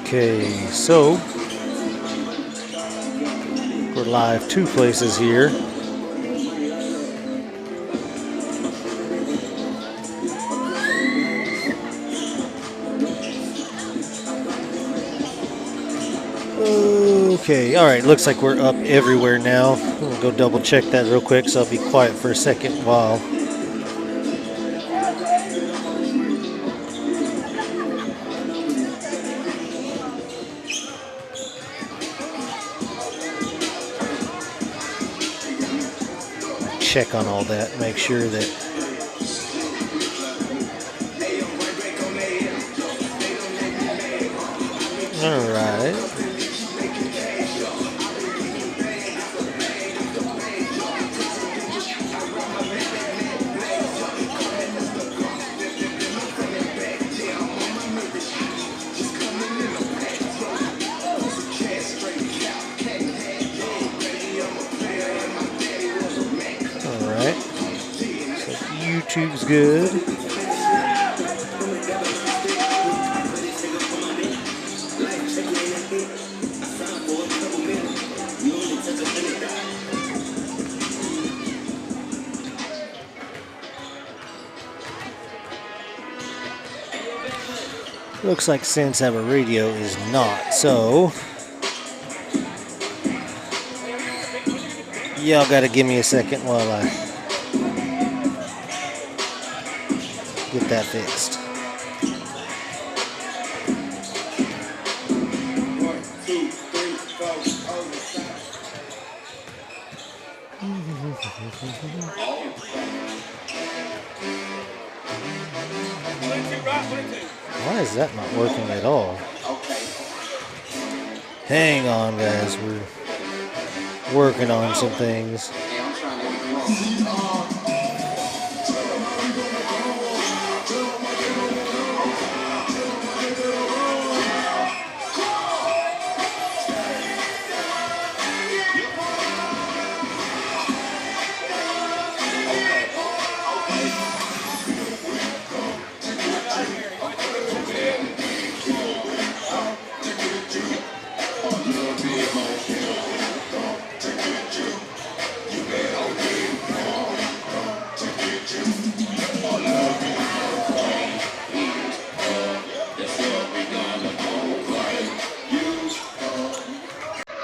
Okay, so we're live 2 places here. Okay, all right, looks like we're up everywhere now. I'm gonna go double check that real quick, so I'll be quiet for a second while check on all that, make sure that all right. YouTube's good. Looks like Sans Have a Radio is not, so y'all gotta give me a second while I get that fixed. Why is that not working at all? Hang on, guys. We're working on some things.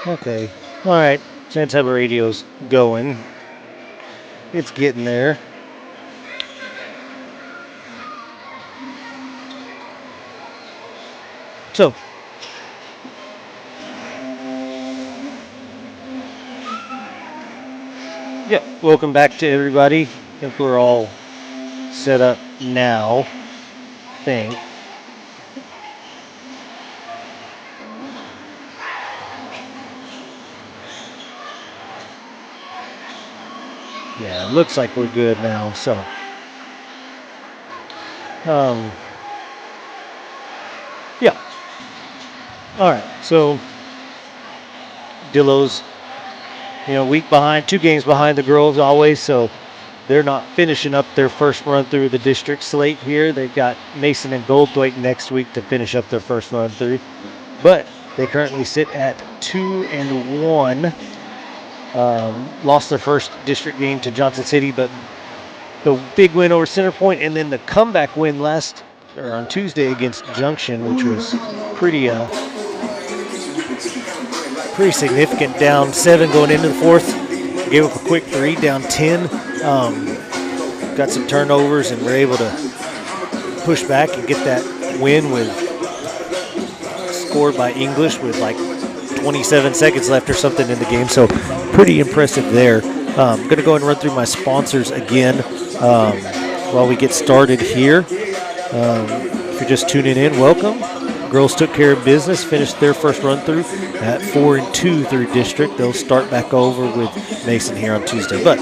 Okay, all right, Sans Have a Radio's going. It's getting there. So, yeah, welcome back to everybody. I think we're all set up now, I think. Yeah, it looks like we're good now, so. Yeah. All right, so Dillos, week behind, 2 games behind the girls always, so they're not finishing up their first run through the district slate here. They've got Mason and Goldthwaite next week to finish up their first run through, but they currently sit at 2-1. Lost their first district game to Johnson City, but the big win over Center Point, and then the comeback win on Tuesday against Junction, which was pretty significant. Down 7 going into the 4th, gave up a quick 3, down 10. Got some turnovers and were able to push back and get that win scored by English with like 27 seconds left or something in the game. So pretty impressive there. I'm going to go ahead and run through my sponsors again while we get started here. If you're just tuning in, welcome. Girls took care of business, finished their first run through at 4-2 through district. They'll start back over with Mason here on Tuesday. But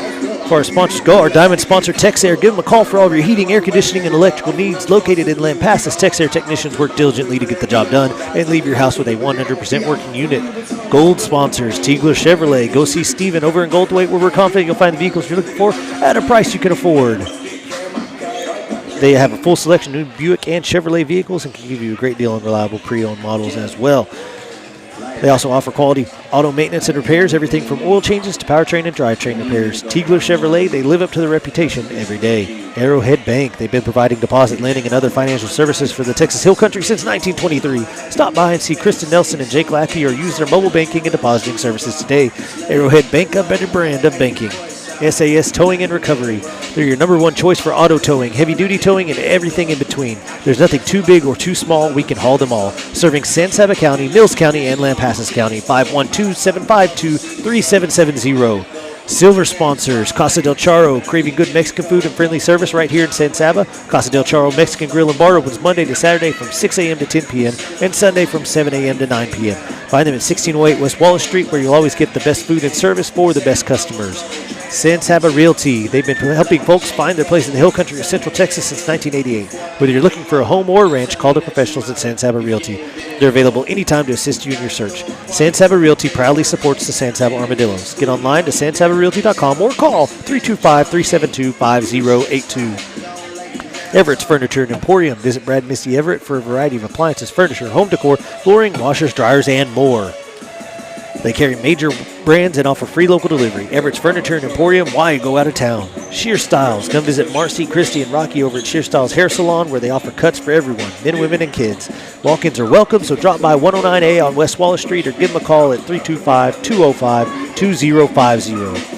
For our sponsors, go our Diamond sponsor, Texair. Give them a call for all of your heating, air conditioning, and electrical needs. Located in Lampasas, Texair technicians work diligently to get the job done and leave your house with a 100% working unit. Gold sponsors, Tiegler Chevrolet. Go see Steven over in Goldthwait, where we're confident you'll find the vehicles you're looking for at a price you can afford. They have a full selection of new Buick and Chevrolet vehicles and can give you a great deal on reliable pre-owned models as well. They also offer quality auto maintenance and repairs, everything from oil changes to powertrain and drivetrain repairs. Tiegler Chevrolet, they live up to their reputation every day. Arrowhead Bank, they've been providing deposit lending and other financial services for the Texas Hill Country since 1923. Stop by and see Kristen Nelson and Jake Lackey or use their mobile banking and depositing services today. Arrowhead Bank, a better brand of banking. SAS Towing and Recovery. They're your number one choice for auto towing, heavy-duty towing, and everything in between. There's nothing too big or too small. We can haul them all. Serving San Saba County, Mills County, and Lampasas County. 512-752-3770. Silver sponsors, Casa del Charro, craving good Mexican food and friendly service right here in San Saba. Casa del Charro Mexican Grill and Bar opens Monday to Saturday from 6 a.m. to 10 p.m. and Sunday from 7 a.m. to 9 p.m. Find them at 1608 West Wallace Street, where you'll always get the best food and service for the best customers. San Saba Realty. They've been helping folks find their place in the Hill Country of Central Texas since 1988. Whether you're looking for a home or a ranch, call the professionals at San Saba Realty. They're available anytime to assist you in your search. San Saba Realty proudly supports the San Saba Armadillos. Get online to sansabarealty.com or call 325-372-5082. Everett's Furniture and Emporium. Visit Brad and Misty Everett for a variety of appliances, furniture, home decor, flooring, washers, dryers, and more. They carry major brands and offer free local delivery. Everett's Furniture and Emporium, why go out of town? Shear Styles. Come visit Marcy, Christy, and Rocky over at Shear Styles Hair Salon, where they offer cuts for everyone, men, women, and kids. Walk-ins are welcome, so drop by 109A on West Wallace Street or give them a call at 325-205-2050.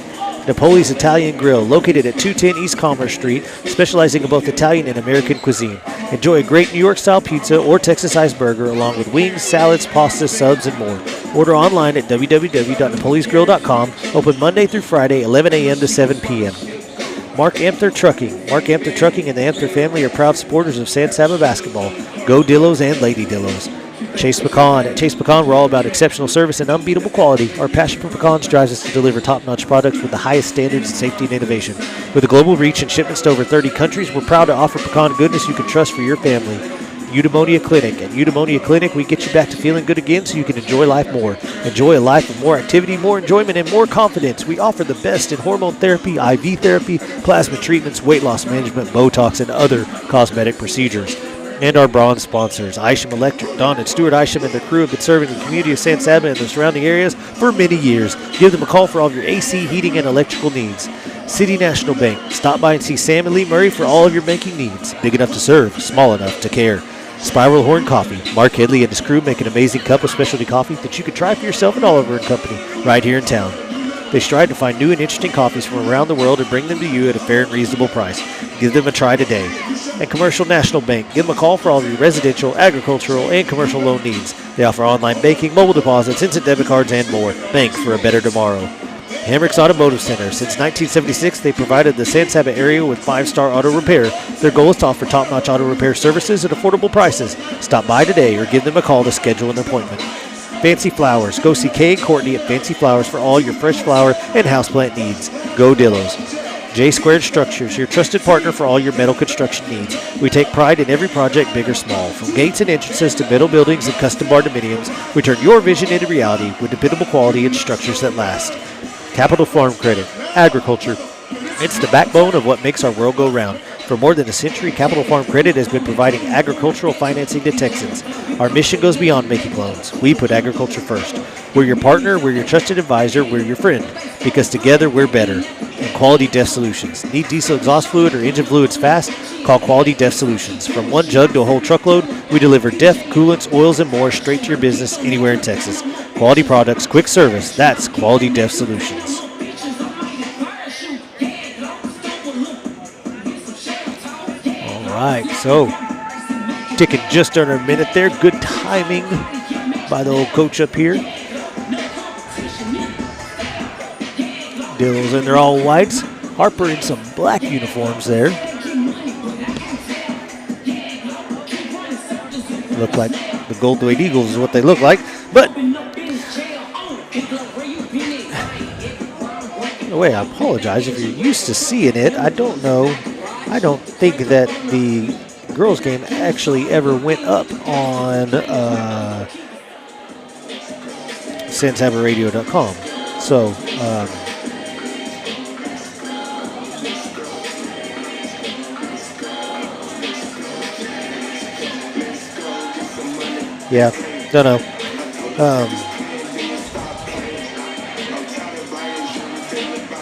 Napoli's Italian Grill, located at 210 East Commerce Street, specializing in both Italian and American cuisine. Enjoy a great New York-style pizza or Texas-sized burger, along with wings, salads, pastas, subs, and more. Order online at www.napolisgrill.com. Open Monday through Friday, 11 a.m. to 7 p.m. Mark Amther Trucking. Mark Amther Trucking and the Amther family are proud supporters of San Saba basketball. Go Dillos and Lady Dillos. Chase Pecan. At Chase Pecan, we're all about exceptional service and unbeatable quality. Our passion for pecans drives us to deliver top-notch products with the highest standards of safety and innovation. With a global reach and shipments to over 30 countries, we're proud to offer pecan goodness you can trust for your family. Eudaimonia Clinic. At Eudaimonia Clinic, we get you back to feeling good again so you can enjoy life more. Enjoy a life of more activity, more enjoyment, and more confidence. We offer the best in hormone therapy, IV therapy, plasma treatments, weight loss management, Botox, and other cosmetic procedures. And our bronze sponsors, Isham Electric. Don and Stuart Isham and their crew have been serving the community of San Saba and the surrounding areas for many years. Give them a call for all of your AC, heating, and electrical needs. City National Bank. Stop by and see Sam and Lee Murray for all of your banking needs. Big enough to serve, small enough to care. Spiral Horn Coffee. Mark Headley and his crew make an amazing cup of specialty coffee that you can try for yourself at Oliver & Company right here in town. They strive to find new and interesting coffees from around the world and bring them to you at a fair and reasonable price. Give them a try today. And Commercial National Bank. Give them a call for all of your residential, agricultural, and commercial loan needs. They offer online banking, mobile deposits, instant debit cards, and more. Bank for a better tomorrow. Hamrick's Automotive Center. Since 1976, they provided the San Saba area with 5-star auto repair. Their goal is to offer top-notch auto repair services at affordable prices. Stop by today or give them a call to schedule an appointment. Fancy Flowers. Go see Kay and Courtney at Fancy Flowers for all your fresh flower and houseplant needs. Go Dillos. J Squared Structures, your trusted partner for all your metal construction needs. We take pride in every project, big or small. From gates and entrances to metal buildings and custom bardominiums, we turn your vision into reality with dependable quality and structures that last. Capital Farm Credit. Agriculture. It's the backbone of what makes our world go round. For more than a century, Capital Farm Credit has been providing agricultural financing to Texans. Our mission goes beyond making loans. We put agriculture first. We're your partner, we're your trusted advisor, we're your friend. Because together, we're better. And Quality DEF Solutions. Need diesel exhaust fluid or engine fluids fast? Call Quality DEF Solutions. From one jug to a whole truckload, we deliver DEF, coolants, oils, and more straight to your business anywhere in Texas. Quality products, quick service. That's Quality DEF Solutions. All right, so ticking just under a minute there. Good timing by the old coach up here. Dillos in their all whites. Harper in some black uniforms there. Look like the Goldthwait Eagles is what they look like. But the way, I apologize if you're used to seeing it. I don't know. I don't think that the girls' game actually ever went up on SansHaberRadio.com. So, yeah, don't know.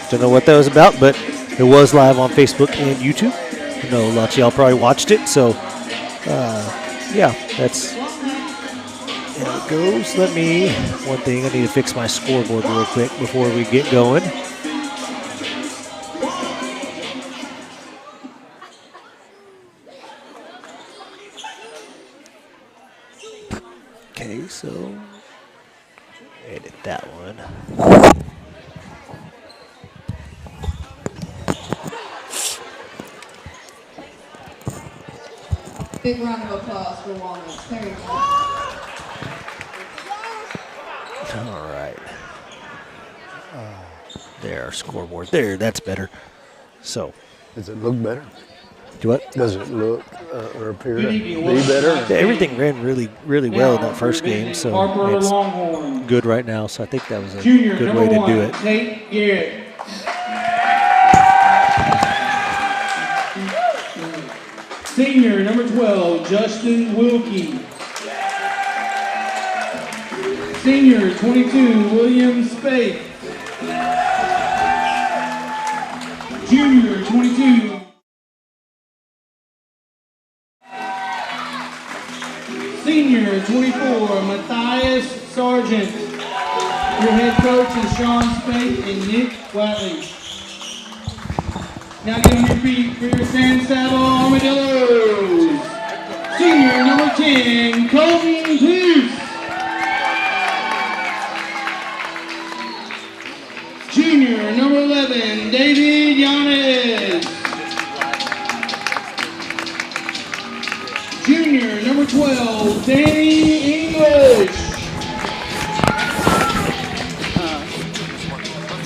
Don't know what that was about, but it was live on Facebook and YouTube. I know lots of y'all probably watched it, so yeah, that's how it goes. One thing, I need to fix my scoreboard real quick before we get going. Okay, so edit that one. Big round of applause for Walnuts. There you go. All right. There, our scoreboard. There, that's better. So. Does it look better? Do what? Does it look or appear to be better? Yeah, everything ran really, really well in that first game, so Harper it's Longhorn. good right now. So I think that was a Junior, good way to do it. Tate Garrett. Senior, number 12, Justin Wilkie. Senior, 22, William Spade. Junior, 22. Senior, 24, Matthias Sargent. Your head coach is Sean Spade and Nick Watley. Now get on your feet for your San Saddle Armadillos. Senior, number 10, Colton Pierce. Junior, number 11, David Yanez. Junior, number 12, Danny English.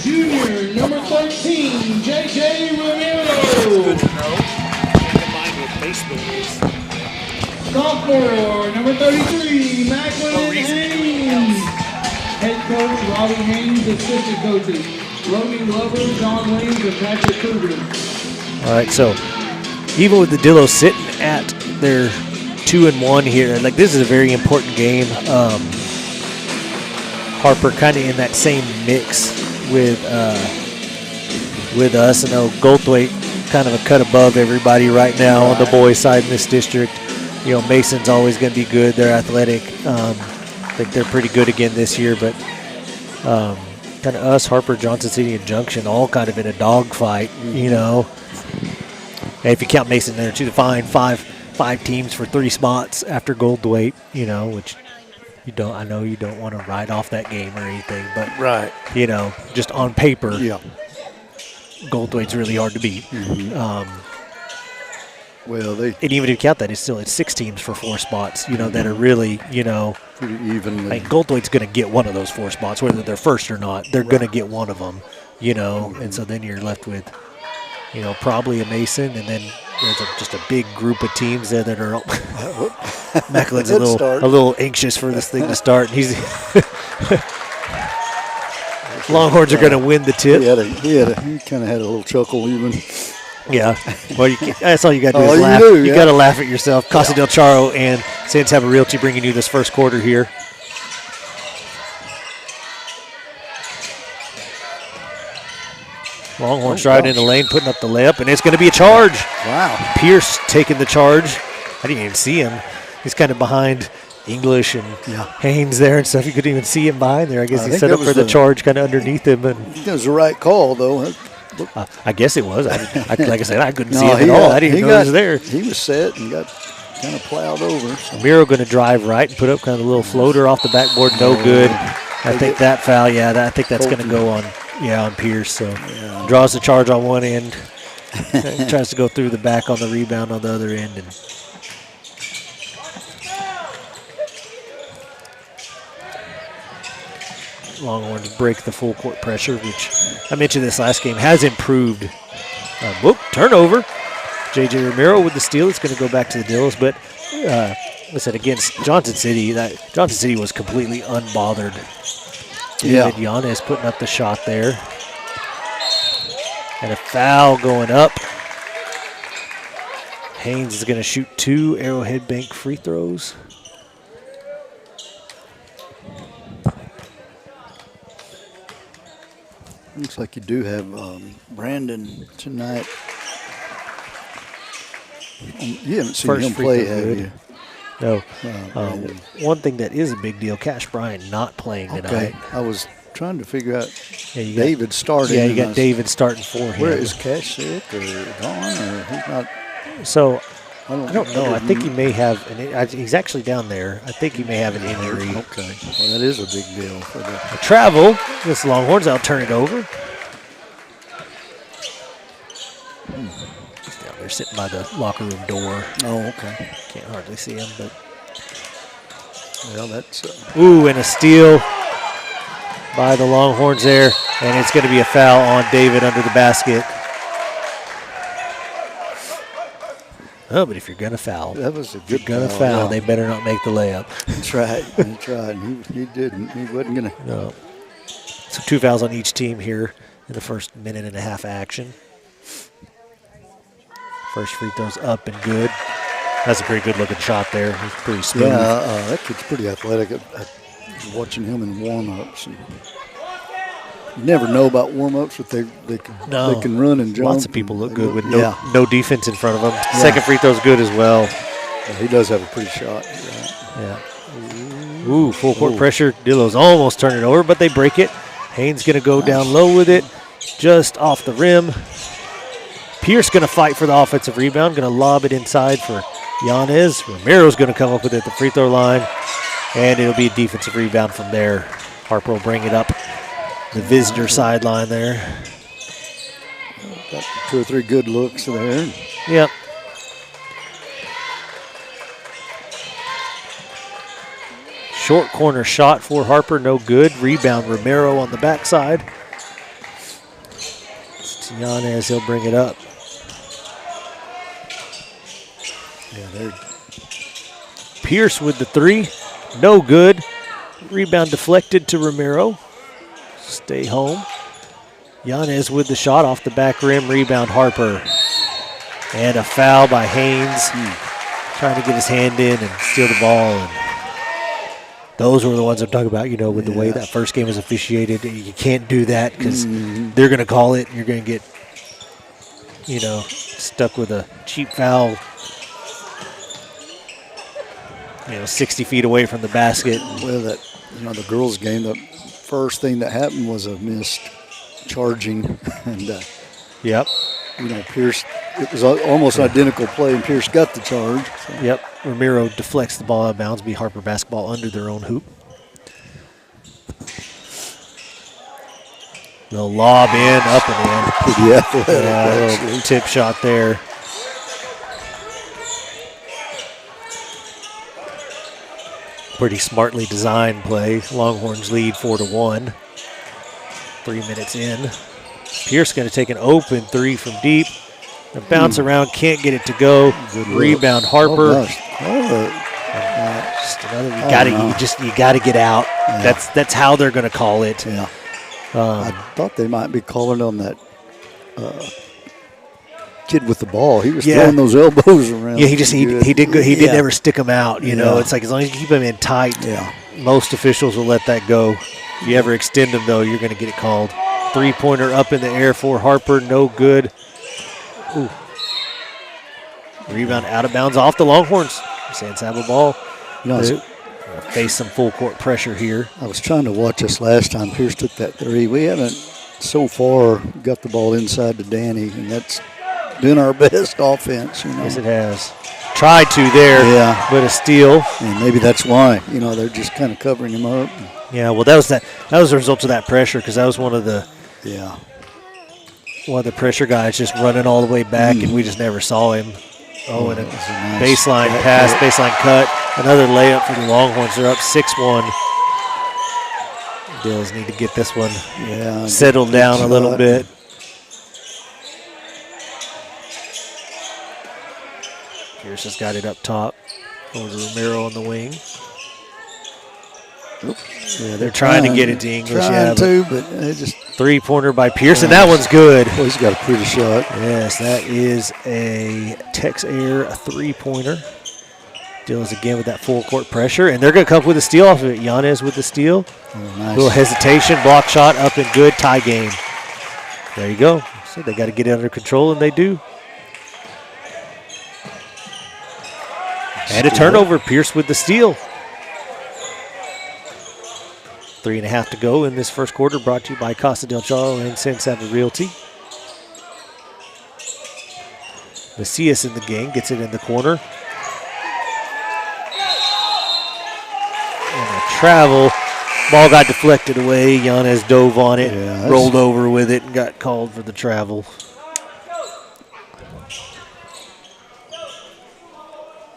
Junior, number 13, JJ Romero. Sophomore, number 33, Macklin Haynes. Head coach, Robbie Haynes. Assistant coaches, Romy Glover, John Williams, and Patrick Kruger. All right, so even with the Dillos sitting at their 2-1 here, like this is a very important game. Harper kind of in that same mix with us. I know Goldthwaite kind of a cut above everybody right now on the boys' side in this district. You know, Mason's always going to be good. They're athletic. I think they're pretty good again this year, but kind of us, Harper, Johnson City, and Junction all kind of in a dogfight, you know. And if you count Mason there too, to find five teams for 3 spots after Goldthwaite, you know, which you don't. I know you don't want to write off that game or anything, but Right. you know, just on paper, Yeah. Goldthwaite's really hard to beat. Well, they And even if you count that, it's 6 teams for 4 spots, you know, that are really, you know, pretty evenly. like Goldthwaite's going to get one of those 4 spots, whether they're first or not. They're going to get one of them, you know, and so then you're left with, you know, probably a Mason, and then there's just a big group of teams there that are. Macklin's a little anxious for this thing to start. He's Longhorns are going to win the tip. He kind of had a little chuckle even. Yeah, well, that's all you got to do is you laugh. do, You yeah. got to laugh at yourself. Casa del Charo and San Saba Realty bringing you this first quarter here. Longhorns driving in the lane, putting up the layup, and it's going to be a charge. Wow. Pierce taking the charge. I didn't even see him. He's kind of behind English and Haynes there and stuff. You couldn't even see him behind there. I guess he set up for the charge kind of underneath him. And That was the right call, though. I guess it was. Like I said, I couldn't see him at all. I didn't even know he was there. He was set and got kind of plowed over. So. Miro going to drive right and put up kind of a little floater off the backboard. No good. I think that foul, I think that's going to go on Pierce. So draws the charge on one end. Tries to go through the back on the rebound on the other end. And Longhorns break the full court pressure, which I mentioned this last game has improved. Whoop, turnover. J.J. Romero with the steal. It's going to go back to the Dillos, but listen, against Johnson City, Johnson City was completely unbothered. Yeah. David Yanez putting up the shot there. And a foul going up. Haynes is going to shoot 2 Arrowhead Bank free throws. Looks like you do have Brandon tonight. You haven't seen First him free play, throw have good. you? No. Brandon. One thing that is a big deal, Cash Bryant not playing tonight. Okay, I was trying to figure out Yeah, you got- David starting. Yeah, you and got David starting for him. Where is Cash sick or gone or he's not? So I I don't know. I think he may have he's actually down there. I think he may have an injury. Okay, well that is a big deal for the. A travel. This Longhorns, I'll turn it over. He's down there sitting by the locker room door. Oh, okay. Can't hardly see him, but Well, that's ooh, and a steal by the Longhorns there, and it's going to be a foul on David under the basket. Oh, but if you're going to foul, that was a if you're good going to foul, yeah. they better not make the layup. That's right. That's right. He didn't. He wasn't gonna. No. So 2 fouls on each team here in the first minute and a half action. First free throw's up and good. That's a pretty good looking shot there. He's pretty smooth. Yeah, that kid's pretty athletic. Watching him in warm-ups, and you never know about warm-ups, but they can run and jump. Lots of people look good with yeah. no defense in front of them. Second free throw's good as well. Yeah, he does have a pretty shot. Right. Yeah. Ooh, full court pressure. Dillos almost turn it over, but they break it. Haynes going to go down low with it, just off the rim. Pierce going to fight for the offensive rebound, going to lob it inside for Yanez. Romero's going to come up with it at the free throw line, and it'll be a defensive rebound from there. Harper will bring it up the visitor sideline there. Got 2 or 3 good looks there. Yep. Short corner shot for Harper, no good. Rebound Romero on the backside. It's Yanez, he'll bring it up. Yeah, they're Pierce with the 3, no good. Rebound deflected to Romero. Stay home. Yanez with the shot off the back rim. Rebound Harper. And a foul by Haynes. Trying to get his hand in and steal the ball. And those were the ones I'm talking about, with the way that first game was officiated. You can't do that because they're going to call it and you're going to get, stuck with a cheap foul, 60 feet away from the basket. well that the girls' game. The first thing that happened was a missed charging, and Yep. Pierce. It was almost identical play, and Pierce got the charge. So. Yep. Romero deflects the ball out of bounds. Be Harper basketball under their own hoop. They'll lob in, up and in. Pretty athletic. Yeah, a actually. little tip shot there. Pretty smartly designed play. Longhorns lead 4-1. 3 minutes in. Pierce going to take an open 3 from deep. And bounce around, can't get it to go. Good look. Rebound Harper. Oh, gosh. Just another, you gotta get out. Yeah. That's how they're going to call it. Yeah. I thought they might be calling on that kid with the ball. He was throwing those elbows around. Yeah, he did good. He didn't ever stick them out. Yeah. It's like as long as you keep them in tight. Yeah. Most officials will let that go. If you ever extend them, though, you're going to get it called. 3-pointer up in the air for Harper, no good. Ooh. Rebound out of bounds off the Longhorns. Saints have a ball. They face some full court pressure here. I was trying to watch us last time. Pierce took that 3. We haven't so far got the ball inside to Danny, and that's been our best offense. Yes, it has. Tried to there, but a steal. And maybe that's why. They're just kind of covering him up. Yeah, well, that was the result of that pressure because that was one of the pressure guys just running all the way back, and we just never saw him. Oh, and a nice baseline pass, baseline cut. Another layup for the Longhorns. They're up 6-1. Dills need to get this one Yeah, settled down a little shot. bit. Pierce has got it up top. Over to Romero on the wing. Yeah, They're trying to get it to English. Trying to, but they just. Three-pointer by Pierce, and that one's good. Well, he's got a pretty shot. Yes, that is a Tex Air, a three-pointer. Dills again with that full court pressure, and they're going to come up with a steal off of it. Yanez with the steal. Oh, nice. Little hesitation, block shot, up and good, tie game. There you go. So they got to get it under control, and they do. And a turnover, Pierce with the steal. 3.5 to go in this first quarter, brought to you by Casa del Charo and San Saba Realty. Macias in the game, gets it in the corner. And a travel. Ball got deflected away. Yanez dove on it, rolled over with it, and got called for the travel.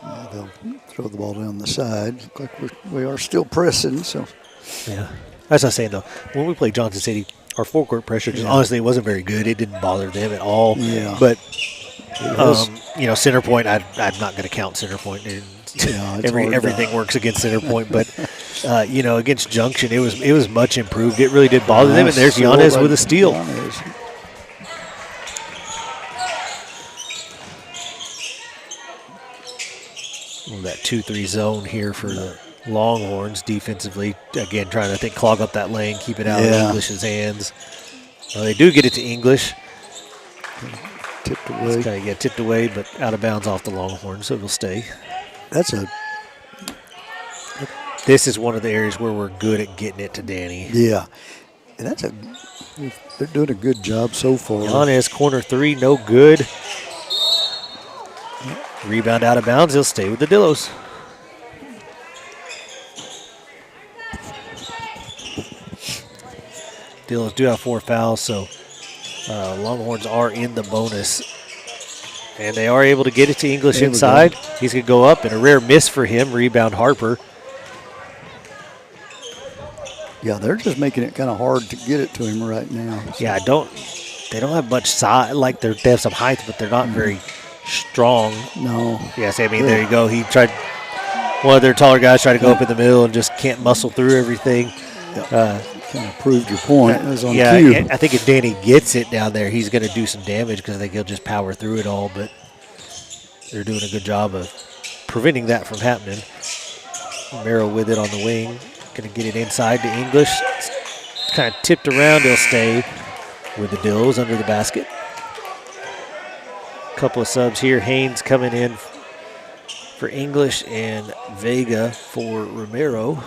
Yeah, they'll throw the ball down the side. Look like we are still pressing, so. Yeah. That's what I'm saying, though. When we played Johnson City, our full court pressure, just honestly, it wasn't very good. It didn't bother them at all. Yeah. But, center point, I'm not going to count center point. Everything works against center point. But, against Junction, it was much improved. It really did bother them. And there's Yanez with a steal. Well, that 2-3 zone here for the Longhorns defensively. Again, trying to clog up that lane, keep it out of English's hands. Well, they do get it to English. Tipped away. Tipped away, but out of bounds off the Longhorns, so it'll stay. This is one of the areas where we're good at getting it to Danny. Yeah. And they're doing a good job so far. Yanez, corner three, no good. Rebound out of bounds, he'll stay with the Dillos. Dillos do have 4 fouls, so Longhorns are in the bonus. And they are able to get it to English inside. He's going to go up, and a rare miss for him. Rebound Harper. Yeah, they're just making it kind of hard to get it to him right now. So. Yeah, they don't have much size. Like they have some height, but they're not very strong. No. Yes, there you go. He tried. One of their taller guys tried to go up in the middle and just can't muscle through everything. Kind of proved your point. It was on cue. I think if Danny gets it down there, he's going to do some damage because I think he'll just power through it all. But they're doing a good job of preventing that from happening. Romero with it on the wing. Going to get it inside to English. It's kind of tipped around. He'll stay with the Dills under the basket. Couple of subs here. Haynes coming in for English and Vega for Romero.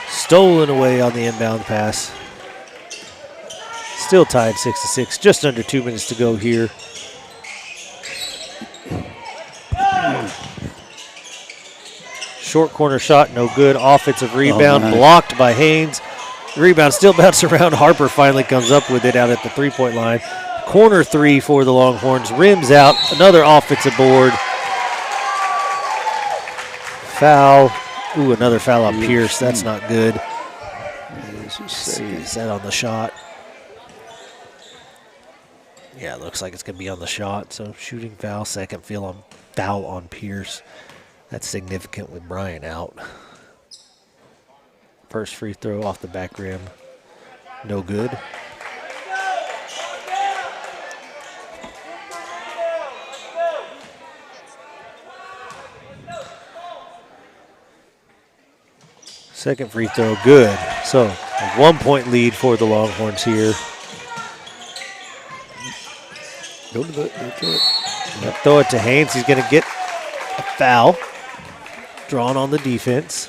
Stolen away on the inbound pass. Still tied 6-6. Just under 2 minutes to go here. Short corner shot, no good. Offensive rebound, blocked by Haynes. Rebound still bouncing around. Harper finally comes up with it out at the three-point line. Corner three for the Longhorns. Rims out. Another offensive board. Foul. Ooh, another foul on Pierce. That's not good. Let's see, is that on the shot? Yeah, it looks like it's going to be on the shot. So shooting foul, second foul on Pierce. That's significant with Bryant out. First free throw off the back rim. No good. Second free throw, good. So a 1-point lead for the Longhorns here. Go to it. Throw it to Haynes. He's going to get a foul. Drawn on the defense.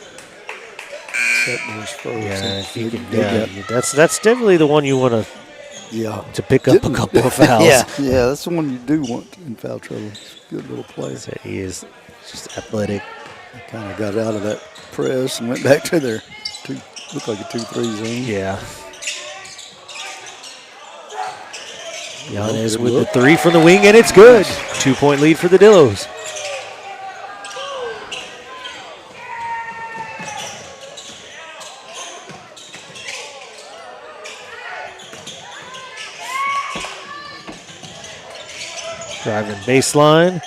That's definitely the one you want to pick up a couple of fouls. Yeah, that's the one you do want in foul trouble. It's a good little play. So he is just athletic. They kind of got out of that press and went back to their looked like a 2-3 zone. Yeah. Yanez with the three from the wing, and it's good. 2-point lead for the Dillos. Driving baseline.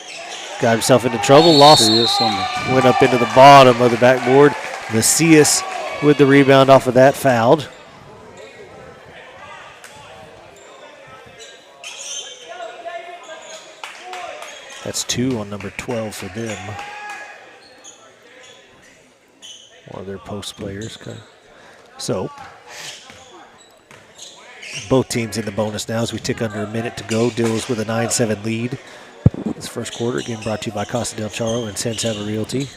Got himself into trouble. Lost. Went up into the bottom of the backboard. Macias with the rebound off of that, fouled. That's 2 on number 12 for them. One of their post players. So, both teams in the bonus now as we tick under a minute to go. Dillos with a 9-7 lead. This first quarter, again, brought to you by Casa del Charo and San Saba Realty.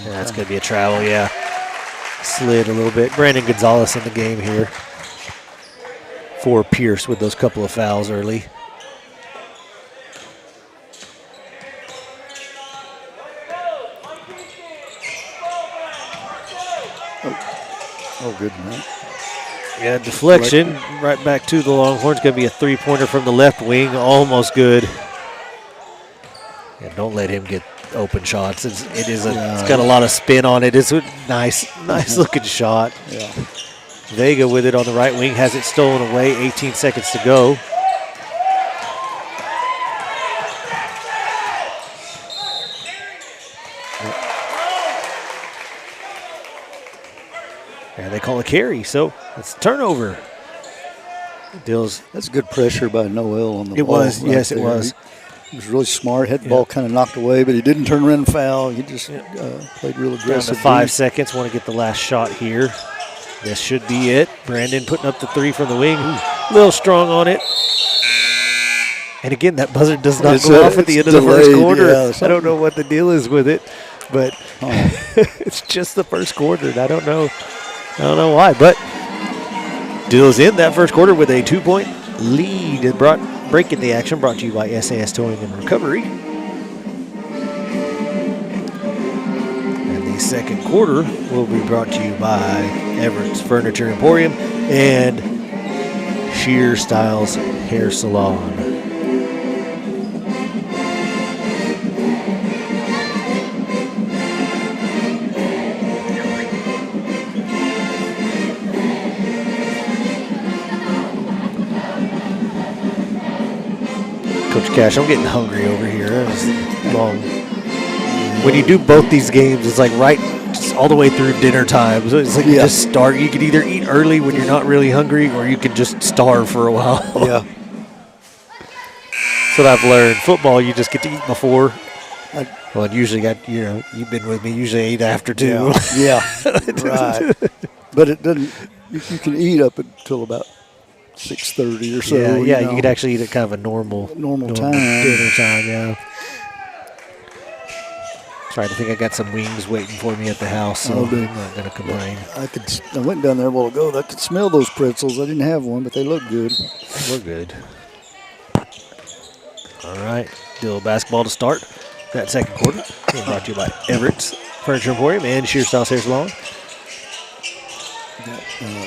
And that's going to be a travel, yeah. Slid a little bit. Brandon Gonzalez in the game here for Pierce with those couple of fouls early. Oh, good man. Yeah, deflection right back to the Longhorns. Going to be a three-pointer from the left wing, almost good. Yeah, don't let him get open shots. It's got a lot of spin on it. It's a nice looking shot. Yeah. Vega with it on the right wing, has it stolen away. 18 seconds to go. And they call a carry, so it's a turnover. Dills. That's good pressure by Noel on the ball. It was, right yes, there. it was. He was really smart. Had the ball kind of knocked away, but he didn't turn around and foul. He just played real Down aggressive. to 5 seconds. Want to get the last shot here. This should be it. Brandon putting up the three from the wing. A little strong on it. And again, that buzzer does not go off at the end of the first quarter. Yeah, I don't know what the deal is with it, but it's just the first quarter, and I don't know why. But Dills in that first quarter with a 2-point lead. It breaking the action brought to you by SAS Towing and Recovery. And the second quarter will be brought to you by Everett's Furniture Emporium and Shear Styles Hair Salon. Coach Cash, I'm getting hungry over here. That was long. When you do both these games, it's like just all the way through dinner time. So it's like you just start. You can either eat early when you're not really hungry, or you can just starve for a while. Yeah. That's what I've learned. Football, you just get to eat before. Well, usually you've been with me. Usually I eat after too. Yeah. Right. But it doesn't. You can eat up until about 6:30 or so. Yeah, you could actually eat at kind of a normal time. Dinner time, yeah. Trying to think I got some wings waiting for me at the house, so I'm not going to complain. I went down there a while ago. I could smell those pretzels. I didn't have one, but they look good. We're good. All right, Dill basketball to start that second quarter. Brought to you by Everett's Furniture Emporium and Shear Styles Hair Salon.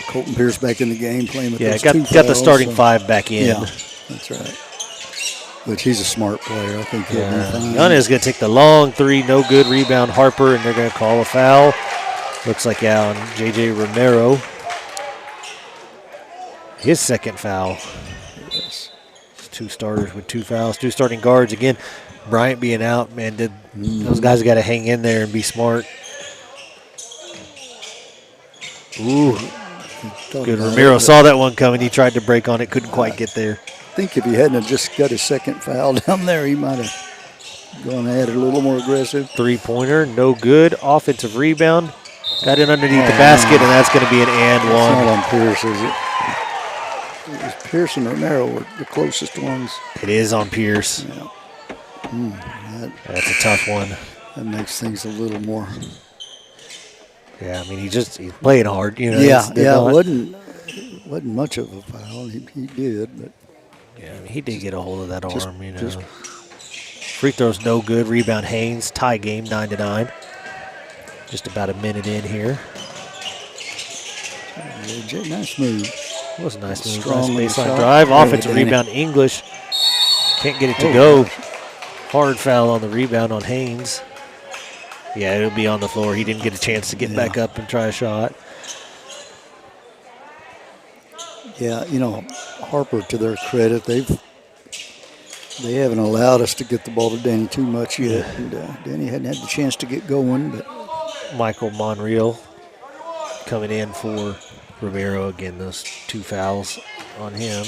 Colton Pierce back in the game playing with those got two the fouls, starting five back in. Yeah, that's right. But he's a smart player. I think he'll be fine. Yanez is going to take the long three, no good. Rebound Harper, and they're going to call a foul. Looks like on J.J. Romero. His second foul. Yes. Two starters with two fouls. Two starting guards. Again, Bryant being out, man, those guys got to hang in there and be smart. Ooh. Good. Romero saw that one coming. He tried to break on it. Couldn't quite get there. I think if he hadn't just got his second foul down there, he might have gone at it a little more aggressive. Three-pointer, no good. Offensive rebound. Got it underneath the basket, and that's going to be an and one. It's not on Pierce, is it? It was Pierce and Romero were the closest ones. It is on Pierce. Yeah. That's a tough one. That makes things a little more. Yeah, I mean, he's playing hard, you know. It wasn't much of a foul. He did, but yeah, I mean, he did get a hold of that arm, you know. Free throws no good. Rebound Haynes. Tie game 9-9. Just about a minute in here. Yeah, Jay, nice move. It was a nice move. Strong Nice baseline shot. drive. There you Offensive go, Danny. rebound, English. Can't get it to Oh, go. gosh. Hard foul on the rebound on Haynes. Yeah, it'll be on the floor. He didn't get a chance to get back up and try a shot. Yeah, you know, Harper, to their credit, they haven't allowed us to get the ball to Danny too much yet. And, Danny hadn't had the chance to get going, but Michael Monreal coming in for Romero. Again, those 2 fouls on him.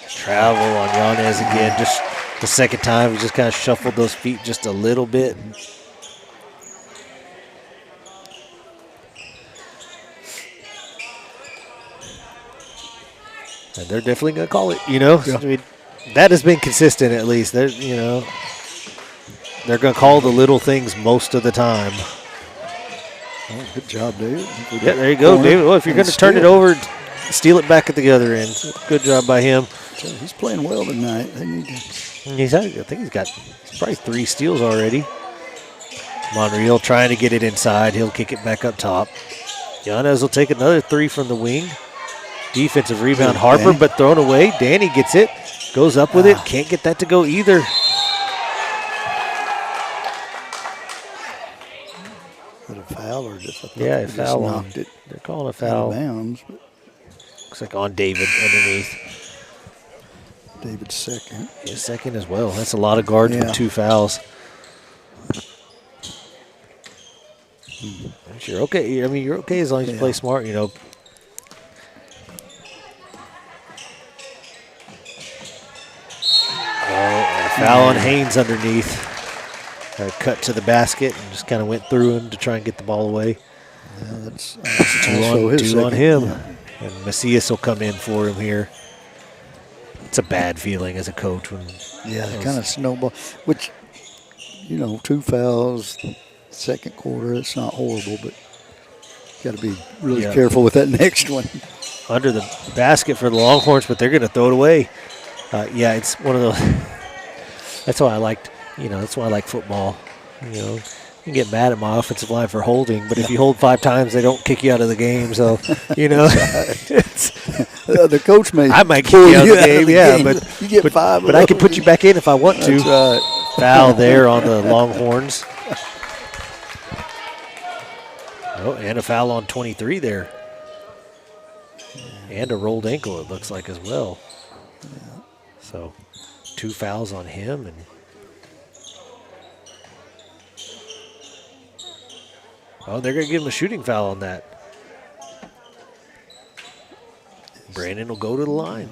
Travel on Yanez again. Just the second time, he just kind of shuffled those feet just a little bit. And they're definitely going to call it, you know. Yeah. I mean, that has been consistent at least. They're, you know, they're going to call the little things most of the time. oh, good job, David. Yeah, there you go, Corner David. Well, if you're and going to turn it steal. over, steal it back at the other end. Good job by him. He's playing well tonight. They need to. I think he's got probably 3 steals already. Monreal trying to get it inside. He'll kick it back up top. Yanez will take another 3 from the wing. Defensive rebound, Harper, Danny. but thrown away. Danny gets it, goes up with it. Can't get that to go either. Is it a foul or just? I thought Yeah, they a just foul. knocked it They're calling a out foul. of bounds. But Looks like on David underneath. David's second. Yeah, second as well. That's a lot of guards Yeah. with 2 fouls. You're okay. I mean, you're okay as long as you play smart, you know. Oh, a foul on Haynes underneath. Cut to the basket and just kind of went through him to try and get the ball away. Yeah, that's 2 also on, his 2 on second. him. Yeah. And Macias will come in for him here. It's a bad feeling as a coach when Yeah, they kind of snowball. Which, you know, 2 fouls, second quarter. It's not horrible, but got to be really careful with that next one. under the basket for the Longhorns, but they're going to throw it away. Yeah, it's one of those. That's why I liked, you know, that's why I like football. You know, you can get mad at my offensive line for holding, but if you hold 5 times, they don't kick you out of the game. So, you know, The coach may. I might kick pull you out of the game, but you get 5. but I can put you back in if I want to. That's right. Foul there on the Longhorns. Oh, and a foul on 23 there. And a rolled ankle, it looks like, as well. So 2 fouls on him. And they're going to give him a shooting foul on that. Brandon will go to the line.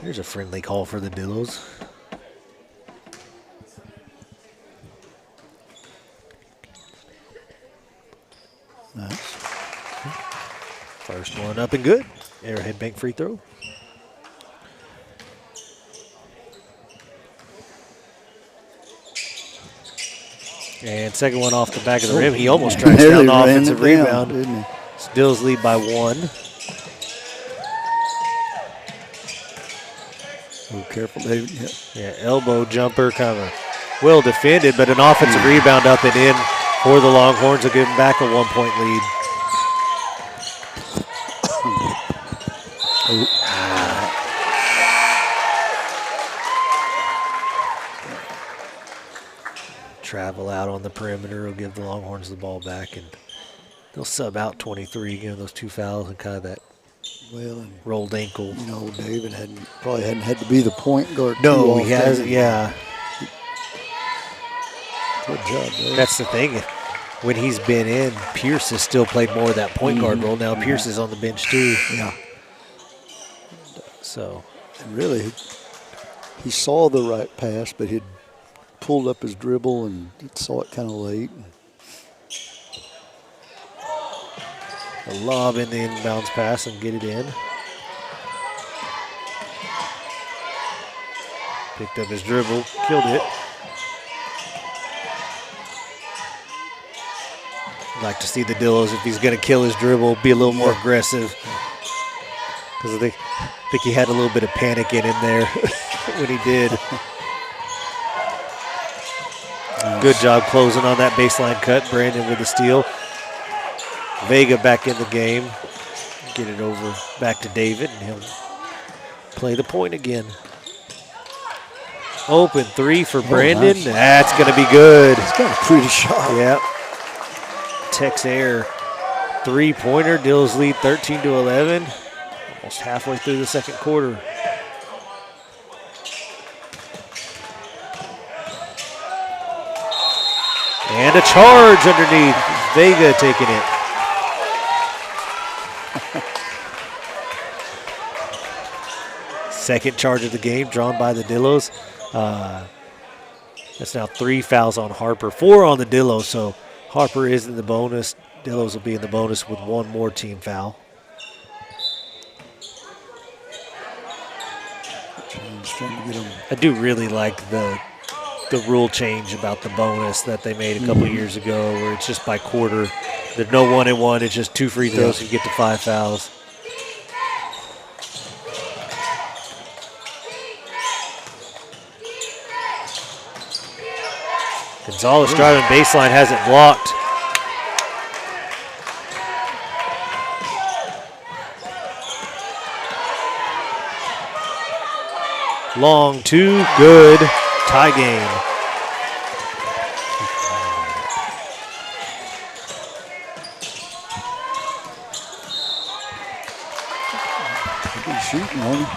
Here's a friendly call for the Dillos. Nice. First one up and good. Arrowhead bank free throw. And second one off the back of the rim. He almost tracks down Nearly the ran offensive it down, rebound. didn't he? Stills lead by 1. Oh, careful, David. Yep. Yeah, elbow jumper, kind of well defended, but an offensive rebound up and in for the Longhorns will give them back a 1-point lead. Travel out on the perimeter will give the Longhorns the ball back, and they'll sub out 23, you know, those 2 fouls and kind of that Well, and rolled ankle. you know, David probably hadn't had to be the point guard. No, too he often. hasn't, yeah. Good job, Dave. That's the thing. When he's been in, Pierce has still played more of that point guard role. Now Pierce is on the bench too. Yeah. So, And really, he saw the right pass, but he'd pulled up his dribble and saw it kind of late. a lob in the inbounds pass and get it in. Picked up his dribble, killed it. I'd like to see the Dillos, if he's going to kill his dribble, be a little more aggressive. Because I think he had a little bit of panic in him there when he did. Good job closing on that baseline cut. Brandon with the steal. Vega back in the game. Get it over back to David, and he'll play the point again. Open three for Brandon. Nice. That's going to be good. It's got a pretty shot. Yep. Tex Air three-pointer. Dills lead 13-11. Almost halfway through the second quarter. And a charge underneath. Vega taking it. Second charge of the game drawn by the Dillos. That's now 3 fouls on Harper, 4 on the Dillos, so Harper is in the bonus. Dillos will be in the bonus with 1 more team foul. I do really like the rule change about the bonus that they made a couple years ago, where it's just by quarter. There's no 1-and-1, it's just 2 free throws, you get to 5 fouls. Gonzalez driving baseline, has it blocked. Long two, good, tie game. Good shooting on him.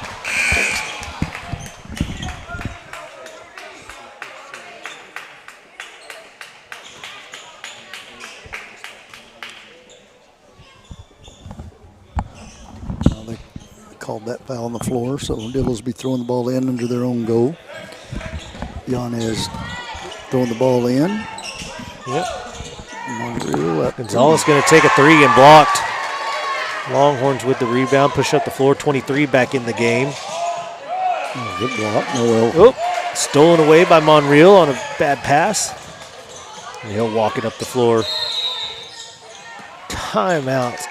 Called that foul on the floor, so Dillos be throwing the ball in under their own goal. Yanez throwing the ball in. Yep. Gonzalez going to take a three and blocked. Longhorns with the rebound, push up the floor. 23 back in the game. Oh, good block. Noel. Oh, stolen away by Monreal on a bad pass. And he'll walk it up the floor. Timeout.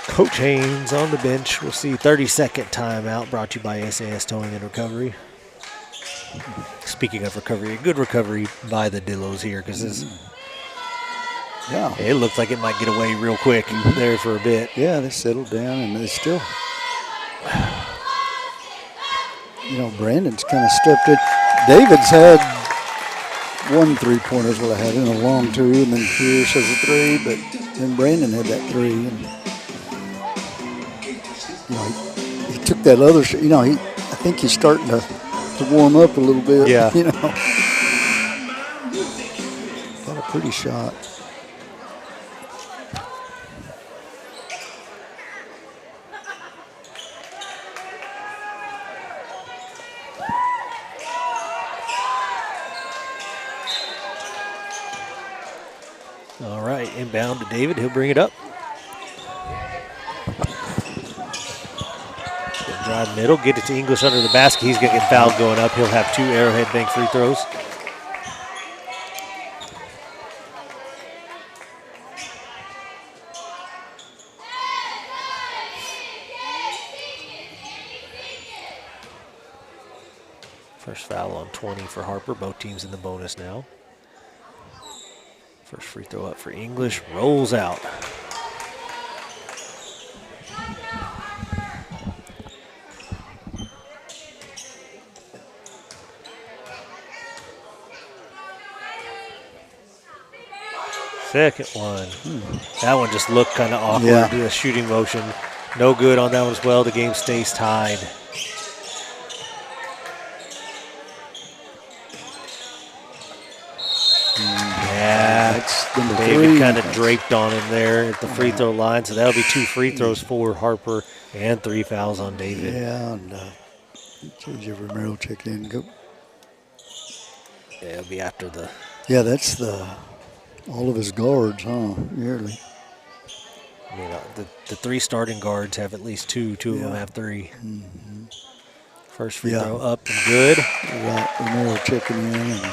Coach Haynes on the bench. We'll see 30-second timeout brought to you by SAS Towing and Recovery. Speaking of recovery, a good recovery by the Dillos here, because it looks like it might get away real quick there for a bit. Yeah, they settled down and they still, Brandon's kind of stepped in. David's had 1 3-pointer is what I had in a long two, and then Pierce has a 3, but then Brandon had that 3. And he took that other, I think he's starting to warm up a little bit. Yeah. Got a pretty shot. All right, inbound to David. He'll bring it up. Drive middle, get it to English under the basket. He's going to get fouled going up. He'll have 2 Arrowhead Bank free throws. First foul on 20 for Harper. Both teams in the bonus now. First free throw up for English. Rolls out. Second one. That one just looked kind of awkward. Yeah. The shooting motion. No good on that one as well. The game stays tied. Yeah. That's number David 3. kind of draped on him there at the free throw line. So that'll be 2 free throws for Harper and 3 fouls on David. Yeah, and JJ Romero checked in. Go. Yeah, it'll be after the. Yeah, that's all of his guards, huh? Nearly. I mean, the 3 starting guards have at least 2. 2 of them have 3. Mm-hmm. First free throw up and good. Right, Romero checking in, and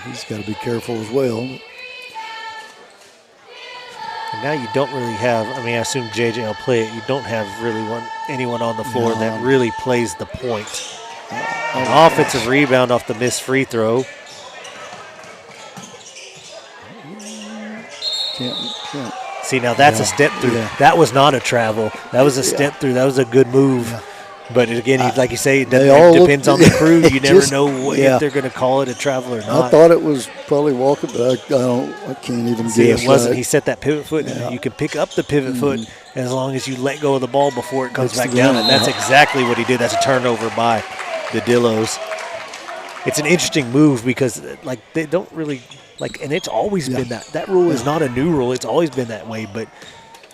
he's got to be careful as well. And now you don't really have, I assume JJ will play it. You don't have really anyone on the floor that really plays the point. An offensive rebound off the missed free throw. can't. See, now that's a step through. Yeah. That was not a travel. That was a step through. That was a good move. Yeah. But again, like you say, it They all depends on look- the crew. You never just- know yeah. if they're going to call it a travel or not. I thought it was probably walking, but I can't even See, guess. it wasn't. that. He set that pivot foot, and you can pick up the pivot foot as long as you let go of the ball before it comes That's back the down. one, And that's yeah. exactly what he did. That's a turnover by the Dillos. It's an interesting move because, like, they don't really like, and it's always been that. That rule is not a new rule. It's always been that way. But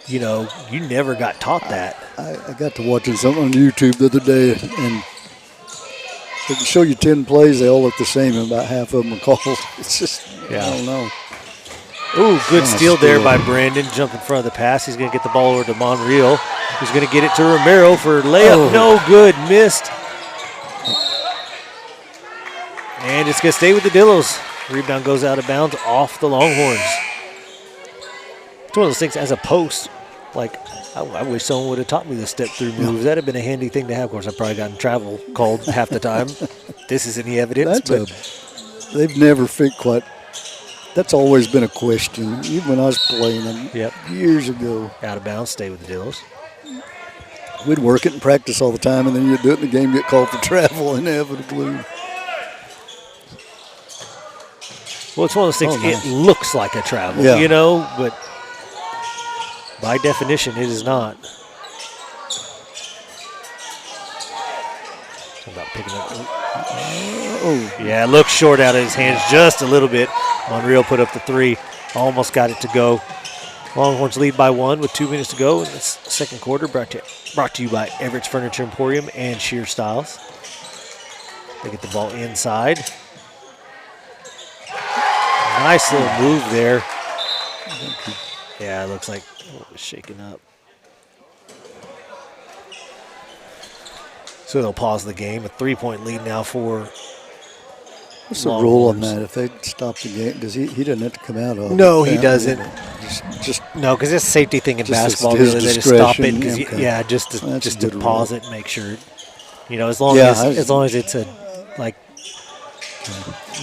you know, you never got taught that. I got to watching something on YouTube the other day, and they can show you 10 plays. They all look the same, and about half of them are called. It's just, I don't know. Ooh, good Nice steal there steal. by Brandon. Jump in front of the pass. He's going to get the ball over to Monreal. He's going to get it to Romero for layup. Oh. No good. Missed. And it's going to stay with the Dillos. Rebound goes out of bounds off the Longhorns. It's one of those things as a post. Like, I wish someone would have taught me the step-through moves. That'd have been a handy thing to have. Of course, I probably got in travel called half the time. This is any evidence. They've never fit quite. That's always been a question, even when I was playing them years ago. Out of bounds, stay with the Dillos. We'd work it in practice all the time, and then you'd do it in the game, get called for travel inevitably. Well, it's one of those things, nice. it looks like a travel, you know, but by definition, it is not. Talking about picking up. Yeah, it looks short out of his hands just a little bit. Monreal put up the three, almost got it to go. Longhorns lead by 1 with 2 minutes to go in this second quarter. Brought to you by Everett's Furniture Emporium and Shear Styles. They get the ball inside. Nice little move there. Yeah, it looks like it was shaking up. So they'll pause the game. A 3-point lead now for What's the rule on that? If they stop the game, does he doesn't have to come out of it? No, he doesn't. Just No, because it's a safety thing in Just basketball. his Really, they just stop it. discretion, 'Cause okay. just That's to a good pause rule. it, and make sure. You know, as long Yeah, as long as it's a like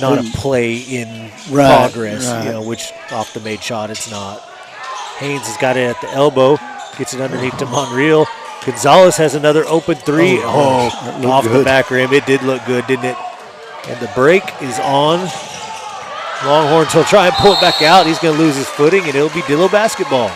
not a play in Right, progress. right. You know, which off the made shot, it's not. Haynes has got it at the elbow, gets it underneath to Monreal. Gonzalez has another open three. Oh, gosh, that looked Off the good. back rim. It did look good, didn't it? And the break is on. Longhorns will try and pull it back out. He's going to lose his footing, and it'll be Dillo basketball.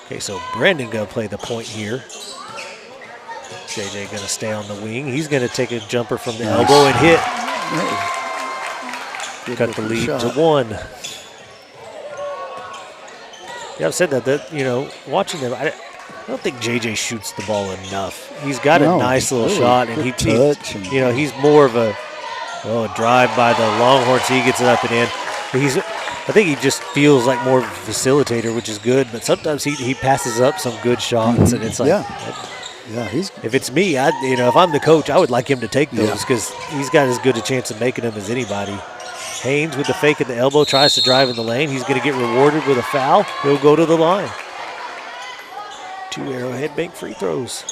Okay, so Brandon going to play the point here. JJ going to stay on the wing. He's going to take a jumper from the elbow and hit. Cut the lead to 1. Yeah, I've said that you know, watching them, I don't think JJ shoots the ball enough. He's got a nice little shot, and you know, he's more of a drive by the Longhorns. He gets it up and in. I think he just feels like more of a facilitator, which is good. But sometimes he passes up some good shots, and it's like, if it's me, if I'm the coach, I would like him to take those because he's got as good a chance of making them as anybody. Haynes with the fake at the elbow tries to drive in the lane. He's going to get rewarded with a foul. He'll go to the line. 2 Arrowhead Bank free throws.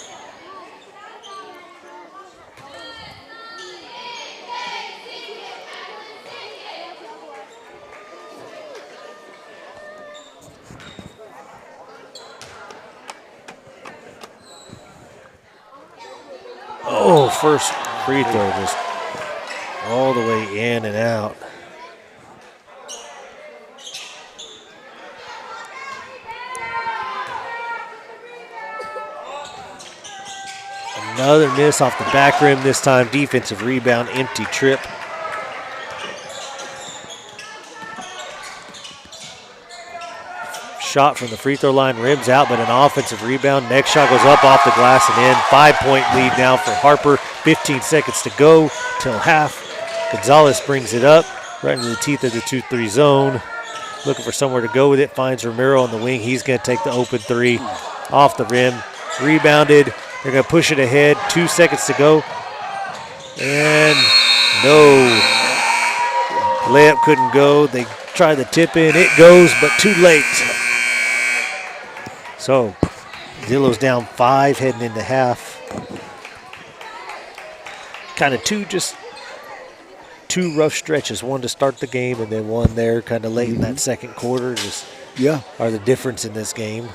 Oh, first free throw just all the way in and out. Another miss off the back rim, this time defensive rebound, empty trip. Shot from the free throw line, rims out, but an offensive rebound. Next shot goes up off the glass and in. 5-point lead now for Harper. 15 seconds to go till half. Gonzalez brings it up right into the teeth of the 2-3 zone. Looking for somewhere to go with it. Finds Romero on the wing. He's going to take the open three off the rim. Rebounded. They're going to push it ahead. 2 seconds to go. And no. Layup couldn't go. They try the tip in. It goes, but too late. So, Dillos down 5 heading into half. Kind of two rough stretches, one to start the game and then one there kind of late in that second quarter. Just are the difference in this game.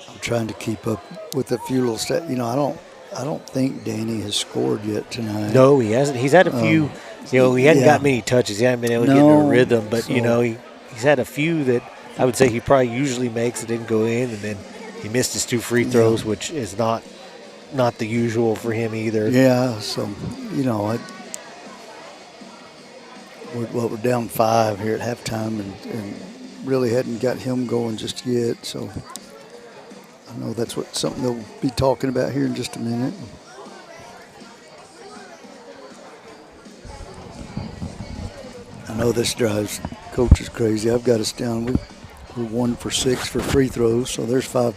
I'm trying to keep up with a few little stats. You know, I don't think Danny has scored yet tonight. No, he hasn't. He's had a few. He hadn't got many touches. He hasn't been able to get into a rhythm. But he's had a few that I would say he probably usually makes that didn't go in, and then he missed his 2 free throws, which is not the usual for him either. Yeah. So we're down 5 here at halftime, and really hadn't got him going just yet. So I know that's something they'll be talking about here in just a minute. I know this drives coaches crazy. I've got us down. We're 1 for 6 for free throws, so there's 5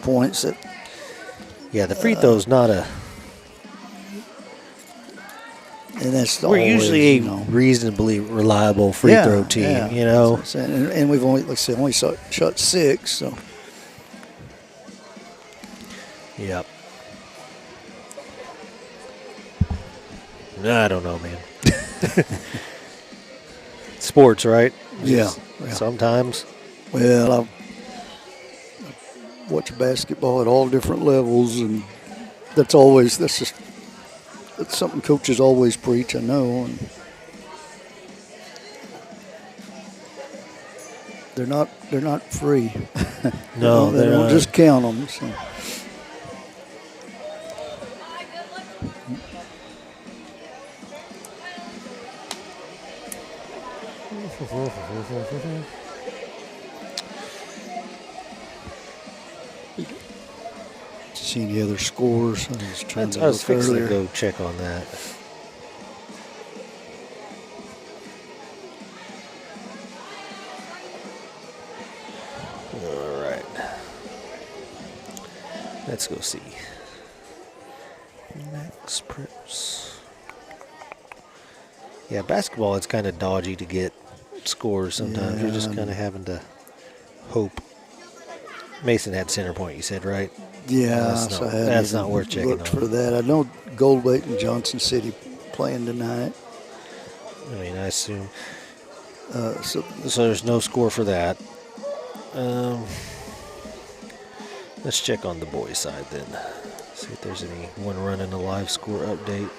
points. The free throw's not a. And that's we're usually a reasonably reliable free throw team, And we've only shot 6, so. Yep. I don't know, man. Sports, right? Yeah. Sometimes. Well, I watch basketball at all different levels, and that's something coaches always preach, I know. And they're not free. No, they don't just count them. So. See any other scores? I was fixing to go check on that. All right. Let's go see. Max Preps. Yeah, basketball, it's kind of dodgy to get scores sometimes. You're just kind of having to hope. Mason had center point, you said, right? Yeah, that's not worth checking on. Looked for that. I know Goldweight and Johnson City playing tonight. I mean, I assume. So there's no score for that. Let's check on the boys' side then. See if there's anyone running a live score update.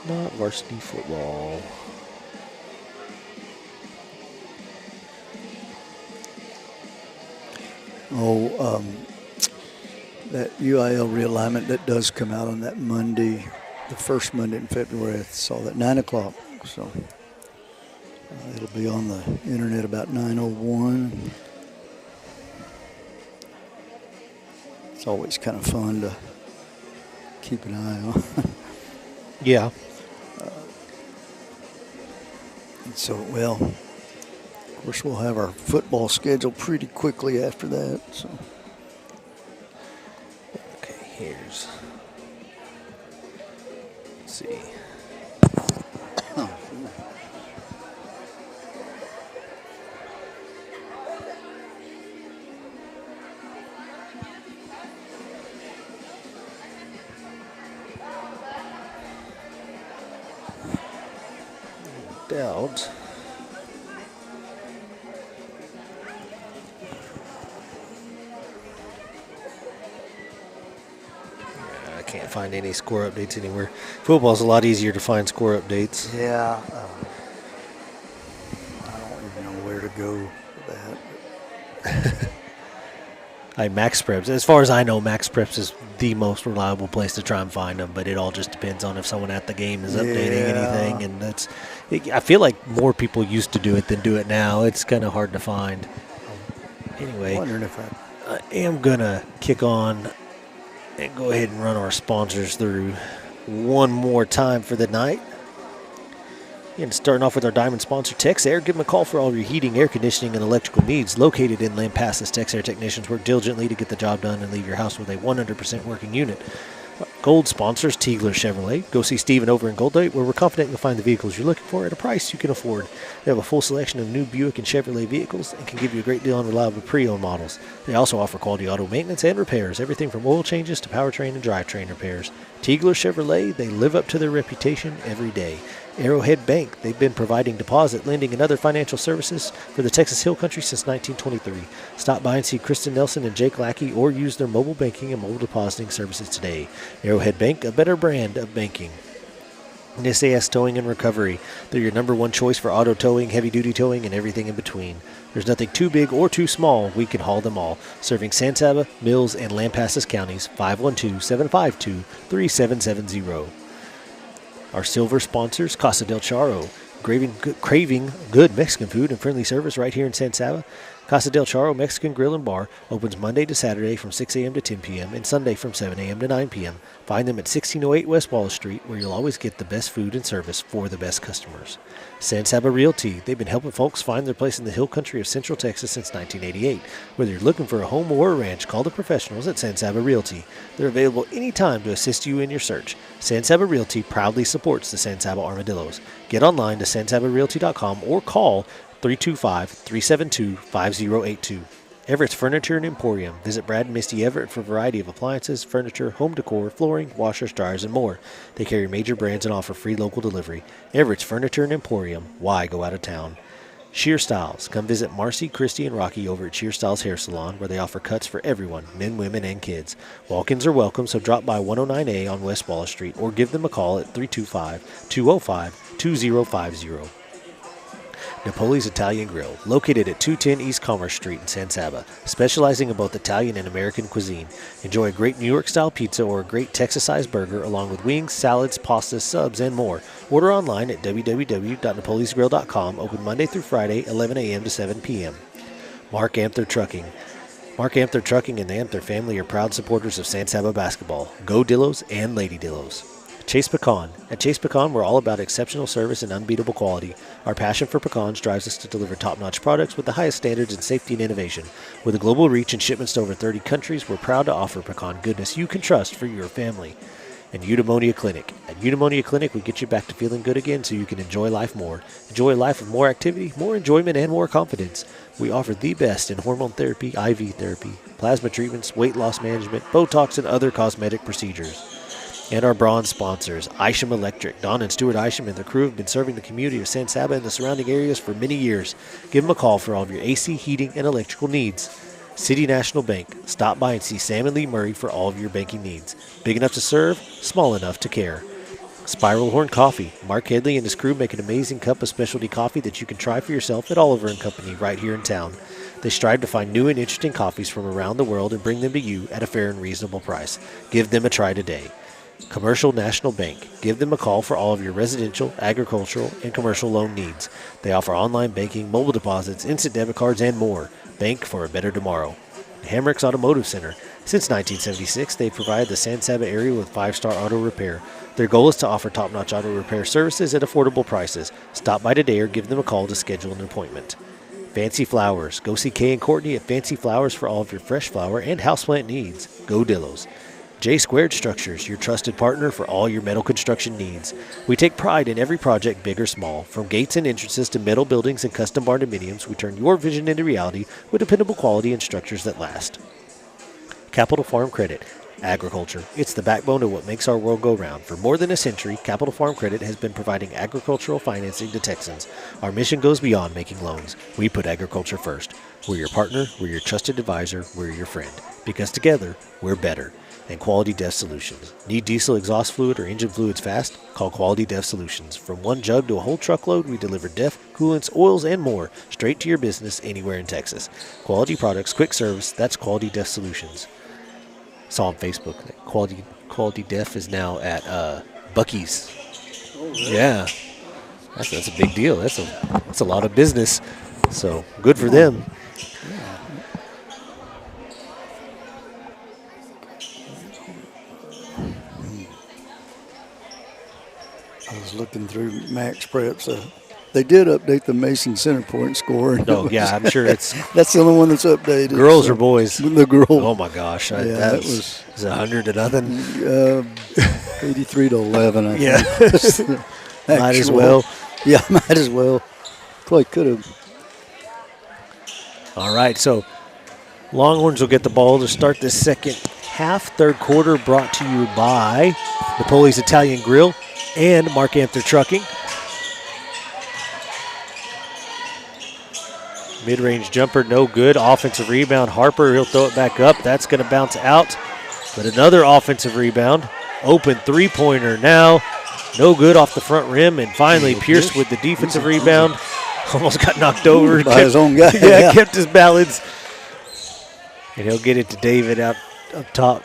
Not varsity football. That UIL realignment that does come out on that Monday, the first Monday in February. I saw that 9 o'clock. So it'll be on the internet about 9:01. It's always kind of fun to keep an eye on. Yeah. So, of course, we'll have our football schedule pretty quickly after that. So. Okay, let's see. Doubt. I can't find any score updates anywhere. Football's a lot easier to find score updates. Yeah. I don't even know where to go with that. Max Preps. As far as I know, Max Preps is the most reliable place to try and find them, but it all just depends on if someone at the game is updating anything. And I feel like more people used to do it than do it now. It's kind of hard to find. Anyway, I'm wondering if I am going to kick on and go ahead and run our sponsors through one more time for the night. And starting off with our Diamond sponsor, Texair. Give them a call for all your heating, air conditioning, and electrical needs. Located in Lampasas, Texair technicians work diligently to get the job done and leave your house with a 100% working unit. Gold sponsors Teagler Chevrolet. Go see Steven over in Gold Date, where we're confident you'll find the vehicles you're looking for at a price you can afford. They have a full selection of new Buick and Chevrolet vehicles and can give you a great deal on reliable pre-owned models. They also offer quality auto maintenance and repairs, everything from oil changes to powertrain and drivetrain repairs. Teagler Chevrolet, they live up to their reputation every day. Arrowhead Bank, they've been providing deposit, lending, and other financial services for the Texas Hill Country since 1923. Stop by and see Kristen Nelson and Jake Lackey or use their mobile banking and mobile depositing services today. Arrowhead Bank, a better brand of banking. SAS Towing and Recovery, they're your number one choice for auto towing, heavy-duty towing, and everything in between. There's nothing too big or too small, we can haul them all. Serving San Saba, Mills, and Lampasas counties, 512-752-3770. Our silver sponsors, Casa del Charro, craving good Mexican food and friendly service right here in San Saba. Casa del Charro Mexican Grill and Bar opens Monday to Saturday from 6 a.m. to 10 p.m. and Sunday from 7 a.m. to 9 p.m. Find them at 1608 West Wallace Street, where you'll always get the best food and service for the best customers. San Saba Realty, they've been helping folks find their place in the hill country of Central Texas since 1988. Whether you're looking for a home or a ranch, call the professionals at San Saba Realty. They're available anytime to assist you in your search. San Saba Realty proudly supports the San Saba Armadillos. Get online to sansabarealty.com or call 325-372-5082. Everett's Furniture and Emporium. Visit Brad and Misty Everett for a variety of appliances, furniture, home decor, flooring, washers, dryers, and more. They carry major brands and offer free local delivery. Everett's Furniture and Emporium. Why go out of town? Shear Styles. Come visit Marcy, Christy, and Rocky over at Shear Styles Hair Salon, where they offer cuts for everyone, men, women, and kids. Walk-ins are welcome, so drop by 109A on West Wallace Street or give them a call at 325-205-2050. Napoli's Italian Grill, located at 210 East Commerce Street in San Saba, specializing in both Italian and American cuisine. Enjoy a great New York-style pizza or a great Texas-sized burger, along with wings, salads, pastas, subs, and more. Order online at www.napolisgrill.com, open Monday through Friday, 11 a.m. to 7 p.m. Mark Amther Trucking. Mark Amther Trucking and the Amther family are proud supporters of San Saba basketball. Go Dillos and Lady Dillos. Chase Pecan. At Chase Pecan, we're all about exceptional service and unbeatable quality. Our passion for pecans drives us to deliver top-notch products with the highest standards in safety and innovation. With a global reach and shipments to over 30 countries, we're proud to offer pecan goodness you can trust for your family. And Eudaimonia Clinic. At Eudaimonia Clinic, we get you back to feeling good again so you can enjoy life more. Enjoy a life of more activity, more enjoyment, and more confidence. We offer the best in hormone therapy, IV therapy, plasma treatments, weight loss management, Botox, and other cosmetic procedures. And our bronze sponsors, Isham Electric. Don and Stuart Isham and their crew have been serving the community of San Saba and the surrounding areas for many years. Give them a call for all of your AC, heating, and electrical needs. City National Bank. Stop by and see Sam and Lee Murray for all of your banking needs. Big enough to serve, small enough to care. Spiral Horn Coffee. Mark Headley and his crew make an amazing cup of specialty coffee that you can try for yourself at Oliver & Company right here in town. They strive to find new and interesting coffees from around the world and bring them to you at a fair and reasonable price. Give them a try today. Commercial National Bank. Give them a call for all of your residential, agricultural, and commercial loan needs. They offer online banking, mobile deposits, instant debit cards, and more. Bank for a better tomorrow. Hamrick's Automotive Center. Since 1976, they've provided the San Saba area with 5-star auto repair. Their goal is to offer top-notch auto repair services at affordable prices. Stop by today or give them a call to schedule an appointment. Fancy Flowers. Go see Kay and Courtney at Fancy Flowers for all of your fresh flower and houseplant needs. Go Dillos. J Squared Structures, your trusted partner for all your metal construction needs. We take pride in every project, big or small. From gates and entrances to metal buildings and custom barndominiums, we turn your vision into reality with dependable quality and structures that last. Capital Farm Credit. Agriculture. It's the backbone of what makes our world go round. For more than a century, Capital Farm Credit has been providing agricultural financing to Texans. Our mission goes beyond making loans. We put agriculture first. We're your partner, we're your trusted advisor, we're your friend. Because together, we're better. And Quality DEF Solutions. Need diesel exhaust fluid or engine fluids fast? Call Quality DEF Solutions. From one jug to a whole truckload, we deliver DEF, coolants, oils, and more straight to your business anywhere in Texas. Quality products, quick service, that's Quality DEF Solutions. Saw on Facebook that Quality DEF is now at Buc-ee's. Oh, really? Yeah. That's a big deal. That's a lot of business. So good for them. I was looking through Max Prep's They did update the Mason Center point score. Oh, yeah, I'm sure it's that's the only one that's updated. girls or boys. The girl. Oh my gosh, Yeah, that was 100-0. 83-11. I Yeah. think. Might as well. Yeah, might as well. Probably could have. All right, so Longhorns will get the ball to start the second half. Third quarter brought to you by Napoli's Italian Grill and Mark Anther Trucking. Mid-range jumper, no good. Offensive rebound, Harper, he'll throw it back up. That's going to bounce out. But another offensive rebound. Open three-pointer now. No good off the front rim. And finally, Pierce with the defensive rebound. Almost got knocked over. By his own guy. Yeah, kept his balance. And he'll get it to David out up top.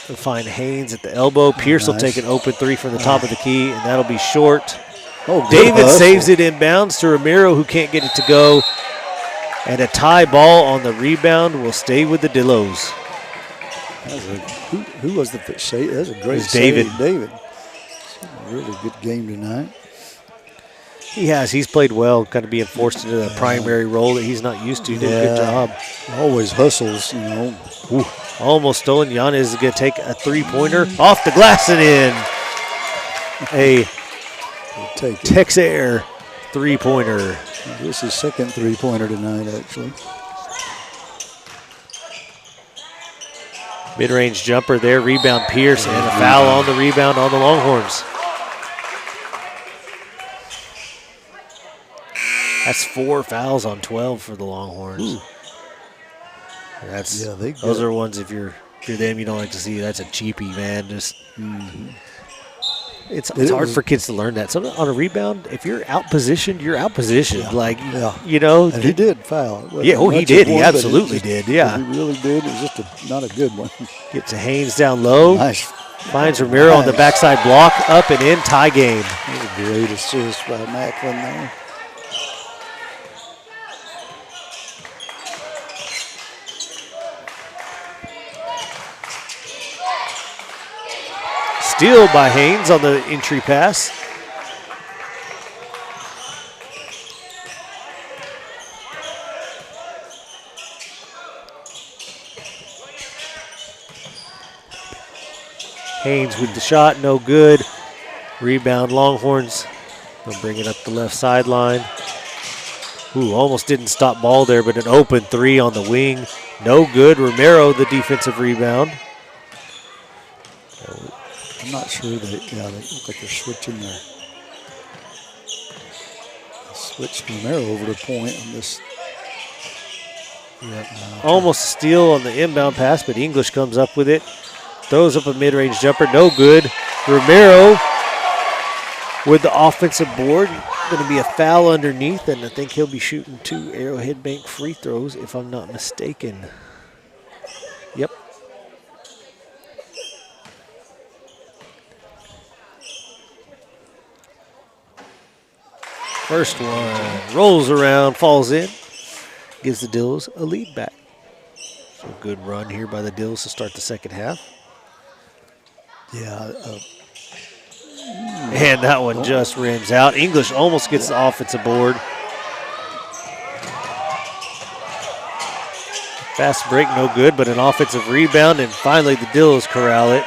He'll find Haynes at the elbow. Pierce will take an open three from the top of the key, and that'll be short. Oh, David saves it inbounds to Ramiro, who can't get it to go. And a tie ball on the rebound will stay with the Dillos. Who was the save? That's a great David. save. David. A really good game tonight. He has. He's played well, kind of being forced into the primary role that he's not used to. He did a good job. Always hustles, you know. Ooh, almost stolen. Yanez is going to take a three-pointer off the glass and in. A Texair three-pointer. This is second three-pointer tonight, actually. Mid-range jumper there. Rebound Pierce and a foul on the rebound on the Longhorns. That's 4 fouls on 12 for the Longhorns. Those are ones if you're them you don't like to see. That's a cheapie, man. Just it's hard for kids to learn that. So on a rebound, if you're out positioned, you're out positioned. You know. And he did foul. He did. He absolutely did. Yeah. He really did. It was just not a good one. Gets to Haynes down low. Nice. Finds Ramiro on the backside block. Up and in. Tie game. That was a great assist by Macklin there. Steal by Haynes on the entry pass. Haynes with the shot, no good. Rebound Longhorns. They'll bring it up the left sideline. Ooh, almost didn't stop ball there, but an open three on the wing. No good. Romero, the defensive rebound. I'm not sure they look like they're switching their. Switched Romero over to point on this. Almost a steal on the inbound pass, but English comes up with it. Throws up a mid-range jumper, no good. Romero with the offensive board. Going to be a foul underneath, and I think he'll be shooting 2 Arrowhead Bank free throws, if I'm not mistaken. Yep. First one rolls around, falls in, gives the Dillos a lead back. So good run here by the Dillos to start the second half. Yeah. And that one just rims out. English almost gets the offensive board. Fast break, no good, but an offensive rebound, and finally the Dillos corral it.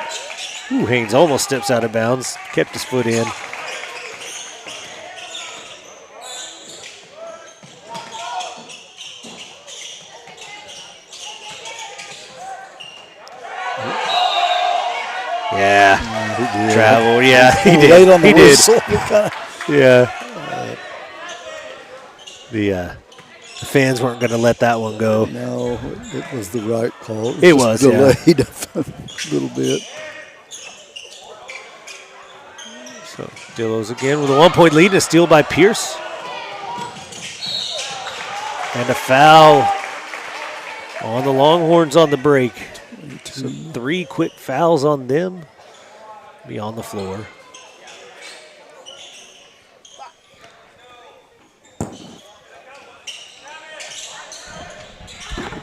Ooh, Haynes almost steps out of bounds, kept his foot in. Yeah, he did. Travel. Yeah, he did. Late on the he did. whistle. Yeah. The fans weren't going to let that one go. No, it was the right call. It was delayed a little bit. So Dillos again with a 1-point lead, a steal by Pierce. And a foul on the Longhorns on the break. So 3 quick fouls on them. Be on the floor.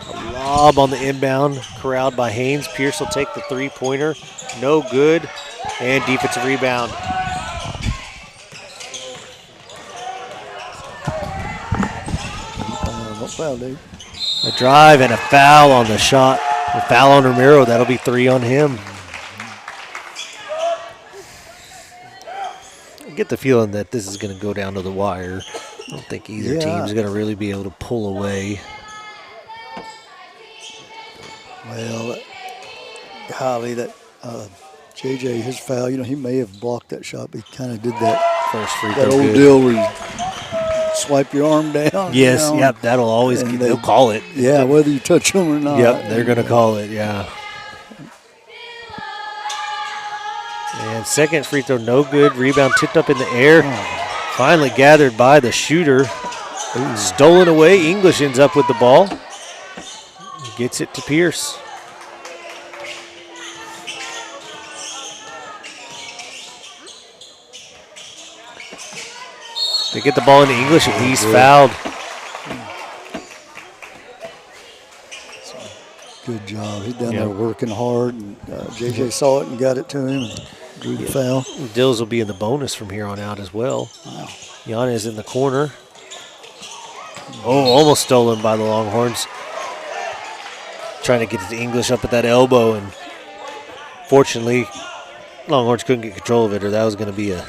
A lob on the inbound, corralled by Haynes. Pierce will take the three-pointer. No good. And defensive rebound. foul, dude. A drive and a foul on the shot. A foul on Romero. That'll be 3 on him. I get the feeling that this is going to go down to the wire. I don't think either team's going to really be able to pull away. Well, golly, that JJ, his foul, you know, he may have blocked that shot, but he kind of did that First free that throw old good. deal where you swipe your arm down. Yes, you know, yep, that'll always, and they'll call it. Yeah, whether you touch them or not. Yep, they're going to call it, yeah. And second free throw, no good. Rebound tipped up in the air. Finally gathered by the shooter. Stolen away. English ends up with the ball. Gets it to Pierce. They get the ball into English, and he's fouled. Good job. He's down there working hard, and JJ saw it and got it to him and drew the foul. Dills will be in the bonus from here on out as well. Wow. Yanez in the corner. Oh, almost stolen by the Longhorns. Trying to get it to English up at that elbow, and fortunately, Longhorns couldn't get control of it, or that was going to be a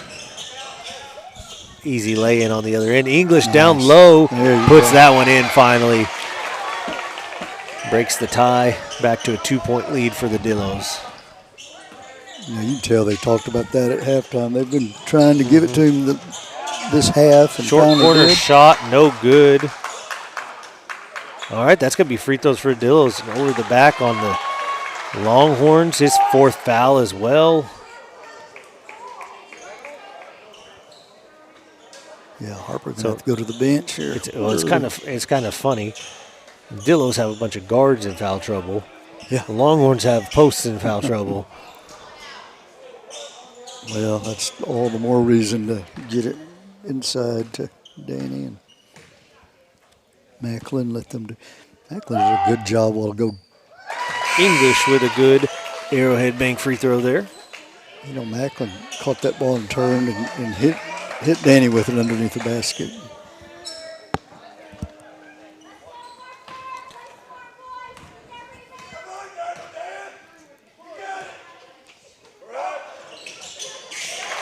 easy lay-in on the other end. English down low, puts that one in finally. Breaks the tie, back to a 2-point lead for the Dillos. Yeah, you can tell they talked about that at halftime. They've been trying to give it to him this half. And Short finally corner did. shot, no good. All right, that's going to be free throws for Dillos. And over the back on the Longhorns, his 4th foul as well. Yeah, Harper going to have to go to the bench here. It's kind of funny. Dillos have a bunch of guards in foul trouble. Yeah. The Longhorns have posts in foul trouble. Well, that's all the more reason to get it inside to Danny and Macklin. Let them do. Macklin did a good job while ago. English with a good arrowhead bank free throw there. You know, Macklin caught that ball and turned and hit Danny with it underneath the basket.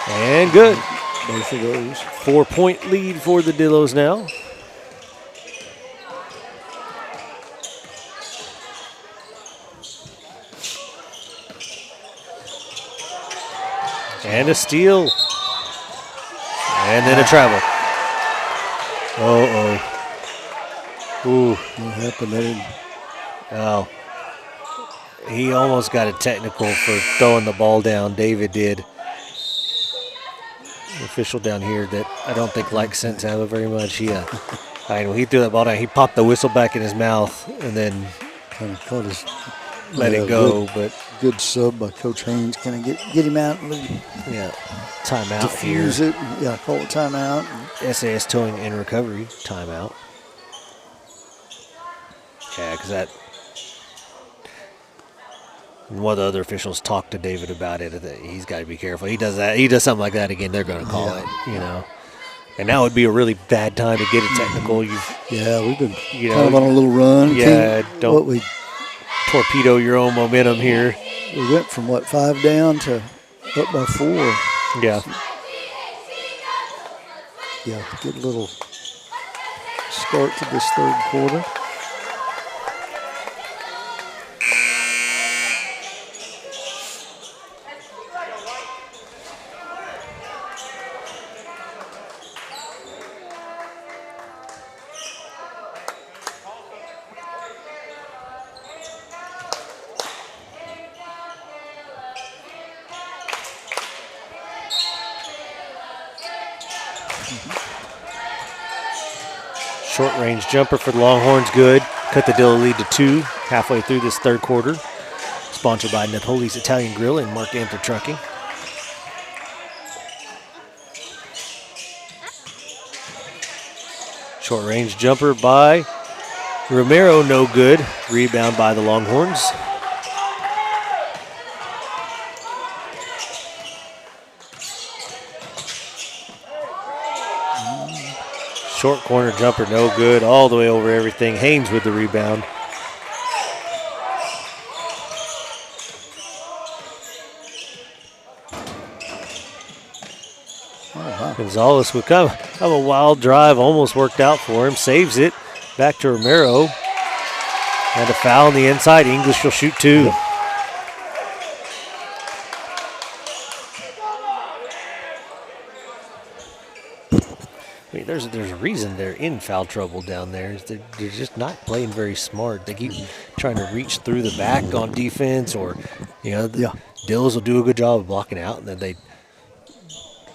And good. Both of those. 4-point lead for the Dillos now. And a steal. And then a travel. Ooh. What happened there? Oh. He almost got a technical for throwing the ball down. David did. The official down here that I don't think likes Santiago very much. Yeah. When he threw that ball down, he popped the whistle back in his mouth and then Kind of caught his. let it go. But Good sub by Coach Haynes. Kind of get him out and yeah, timeout here. diffuse it. Yeah, call it timeout. SAS towing and recovery timeout. Yeah, because that. And one of the other officials talked to David about it. That he's got to be careful. He does that. He does something like that again. They're going to call it. You know. And now would be a really bad time to get a technical. Yeah, we've been You kind of know, on a little run. yeah, don't- We torpedo your own momentum here. went from 5 down to up by 4. Yeah. Yeah, get a little start to this third quarter. Short range jumper for the Longhorns, good. Cut the Dillo lead to 2 halfway through this third quarter. Sponsored by Napoli's Italian Grill and Mark Anther Trucking. Short range jumper by Romero, no good. Rebound by the Longhorns. Short corner jumper, no good. All the way over everything. Haynes with the rebound. Gonzalez would have a wild drive, almost worked out for him. Saves it. Back to Romero. And a foul on the inside. English will shoot 2. I mean, there's a reason they're in foul trouble down there. They're just not playing very smart. They keep trying to reach through the back on defense, or Dillos will do a good job of blocking out, and then they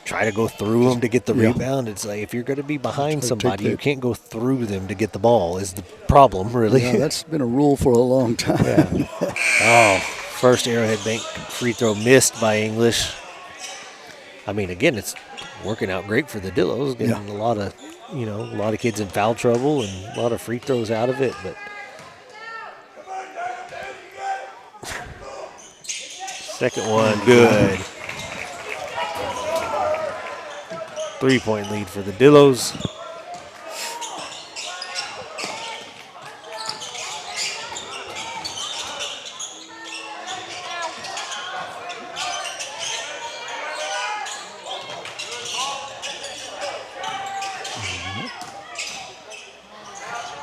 try to go through them to get the rebound. It's like, if you're going to be behind somebody, you can't go through them to get the ball is the problem, really. Yeah, that's been a rule for a long time. Oh, first Arrowhead Bank free throw missed by English. I mean, again, it's working out great for the Dillos, getting a lot of kids in foul trouble and a lot of free throws out of it. But second one, good. 3-point lead for the Dillos.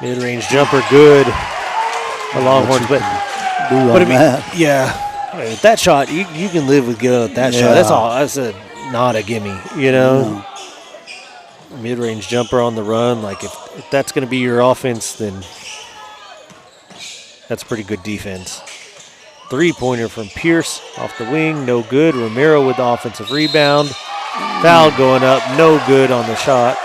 Mid-range jumper, good. The Longhorns, but with that shot, you can live with good at that shot. That's all. That's not a gimme, No. Mid-range jumper on the run. Like if that's going to be your offense, then that's pretty good defense. 3-pointer from Pierce off the wing, no good. Romero with the offensive rebound. Foul going up, no good on the shot.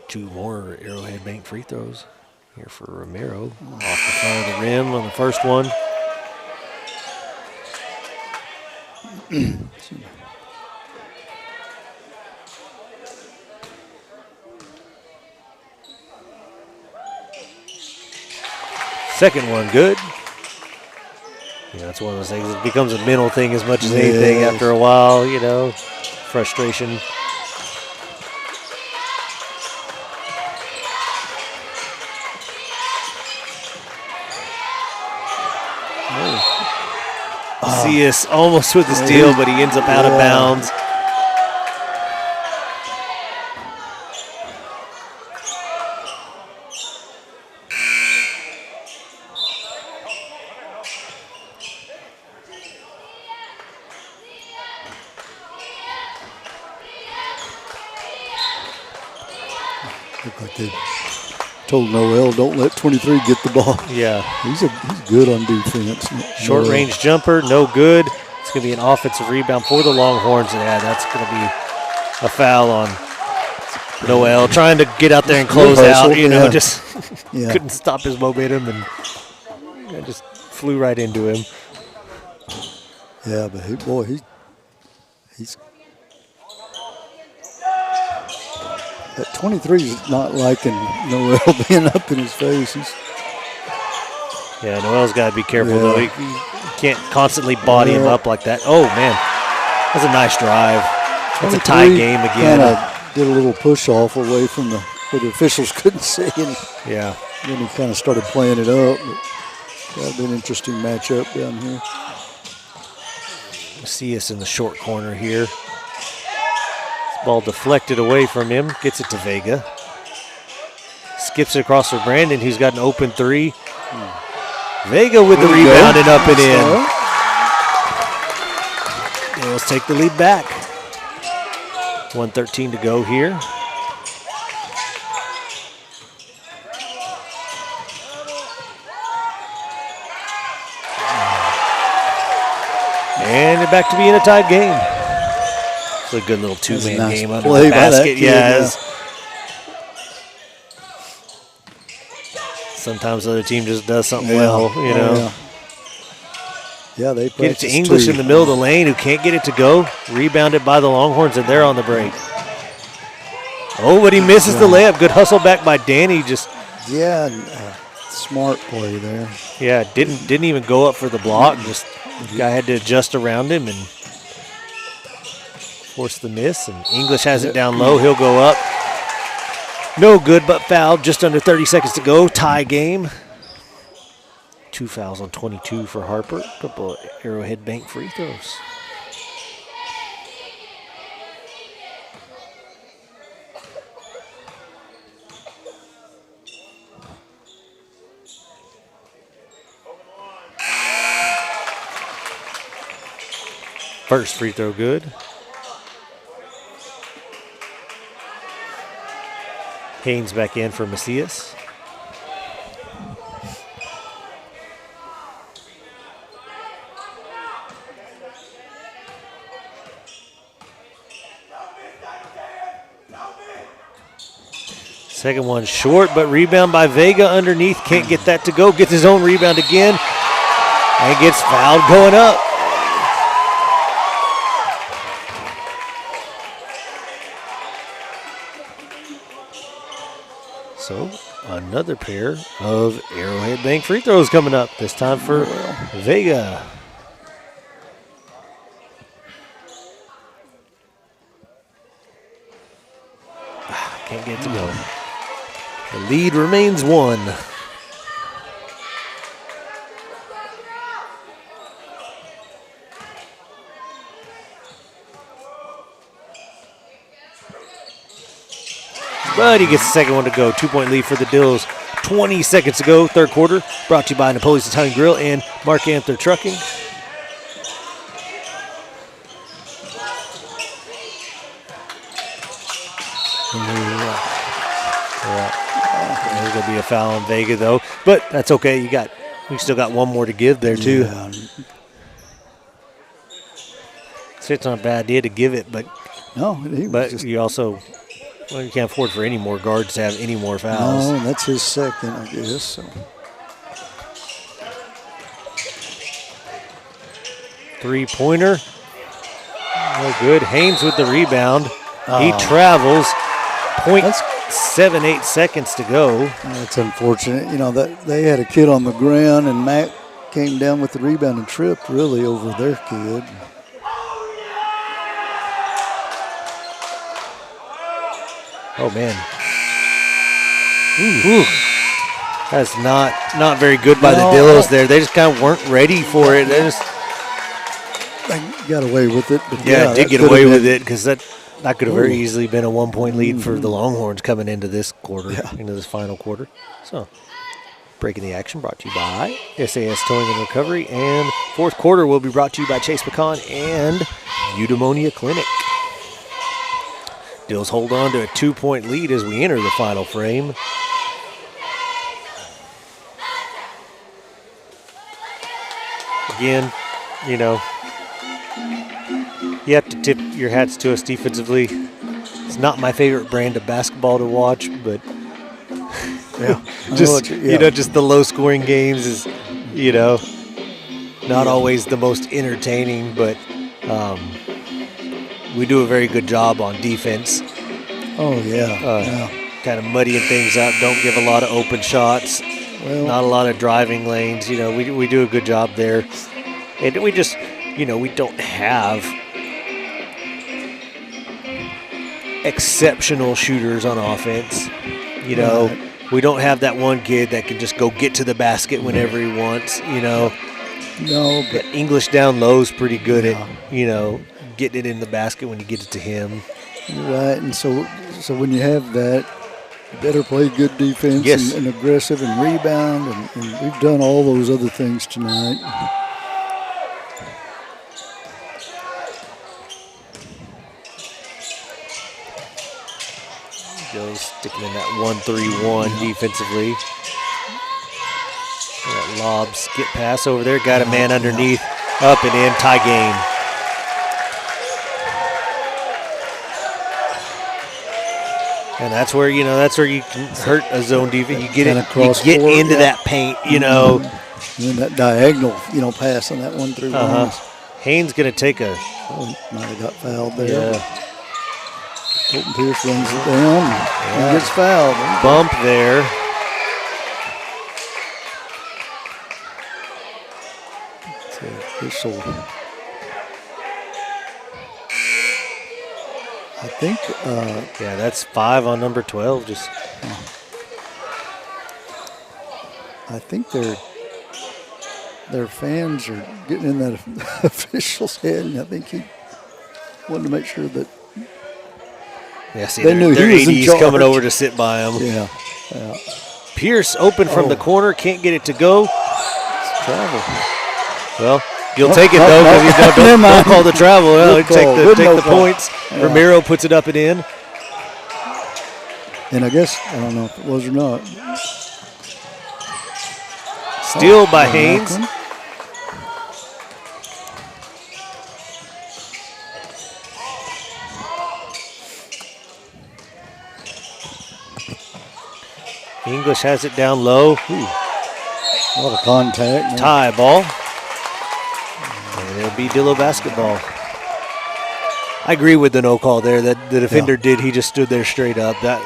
Two more Arrowhead Bank free throws here for Romero. Off the front of the rim on the first one. Second one, good. That's one of those things. It becomes a mental thing as much as anything after a while, frustration. Cius almost with the steal, but he ends up out of bounds. Look like they told Noel, don't let 23 get the ball. Yeah. He's good on defense. Short range jumper, no good. It's going to be an offensive rebound for the Longhorns. Yeah, that's going to be a foul on Noel. Trying to get out there and close out, just couldn't stop his momentum and just flew right into him. Yeah, but he's that 23 is not liking Noel being up in his face. Noel's got to be careful, though. He can't constantly body him up like that. Oh, man. That's a nice drive. It's a tie game again. Kind of did a little push-off away from where the officials couldn't see. And then he kind of started playing it up. That'll be an interesting matchup down here. See us in the short corner here. Ball deflected away from him. Gets it to Vega. Skips it across for Brandon, who's got an open three. Vega with the rebound and up and in. Let's take the lead back. 1:13 to go here. And it back to being a tied game. It's a good little two-man game under the basket. Sometimes the other team just does something Yeah, they get it to English in the middle of the lane, who can't get it to go. Rebounded by the Longhorns, and they're on the break. Oh, but he misses the layup. Good hustle back by Danny. Smart play there. Yeah, didn't even go up for the block. Just guy had to adjust around him and force the miss. And English has it down low. He'll go up. No good, but fouled. Just under 30 seconds to go. Tie game. 2 fouls on 22 for Harper. Couple of Arrowhead Bank free throws. First free throw good. Haynes back in for Macias. Second one short, but rebound by Vega underneath. Can't get that to go. Gets his own rebound again and gets fouled going up. So another pair of Arrowhead Bank free throws coming up, this time for Vega. Can't get it to go. The lead remains 1. But he gets the second one to go. 2-point lead for the Dillos. 20 seconds to go, third quarter. Brought to you by Napoleon's Italian Grill and Mark Anther Trucking. There's going to be a foul on Vega, though. But that's okay. You still got one more to give there, too. Yeah. So it's not a bad idea to give it, but No, he was but just, you also, well, you can't afford for any more guards to have any more fouls. no, that's his second, I guess. So. Three-pointer. No good. Haynes with the rebound. He travels. 0.78 seconds to go. That's unfortunate. You know, that they had a kid on the ground, and Mac came down with the rebound and tripped really over their kid. Oh, man. Ooh. That's not very good by the Dillos there. They just kind of weren't ready for it. They got away with it. But yeah, did get away with it because that could have very easily been a 1-point lead for the Longhorns coming into this quarter, into this final quarter. So, breaking the action brought to you by SAS Towing and Recovery. And fourth quarter will be brought to you by Chase Pecan and Eudaimonia Clinic. Dills hold on to a 2-point lead as we enter the final frame. Again, you know, you have to tip your hats to us defensively. It's not my favorite brand of basketball to watch, but just the low-scoring games is, not always the most entertaining, but we do a very good job on defense. Oh, yeah. Kind of muddying things up. Don't give a lot of open shots. Well, Not a lot of driving lanes. We do a good job there. And we just, we don't have exceptional shooters on offense. We don't have that one kid that can just go get to the basket whenever he wants, No, but English down low is pretty good at, getting it in the basket when you get it to him. you're right. And so when you have that, you better play good defense Yes. and aggressive and rebound. And we've done all those other things tonight. Goes sticking in that 1-3-1 defensively. That lob skip pass over there. Got a man underneath. Up and in. Tie game. And that's where you can hurt a zone defense. You get into that paint, And then that diagonal, pass on that 1-3-1. Haynes gonna take a Might have got fouled there. yeah, Colton Pierce runs it down and gets fouled. bump there. official. I think. Yeah, that's 5 on number 12. Just I think their fans are getting in that official's head, and I think he wanted to make sure that yeah, see, they knew their he was in AD's charge. coming over to sit by him. Yeah. Pierce open from the corner, can't get it to go. Travel. Well, you'll take it though, because don't call the travel. Well, take the points. Yeah. Romero puts it up and in. And I guess, I don't know if it was or not. Steal by Haynes. Macklin. English has it down low. A lot of contact. Man. Tie ball. And it'll be Dillo basketball. I agree with the no call there. That the defender did. He just stood there straight up. That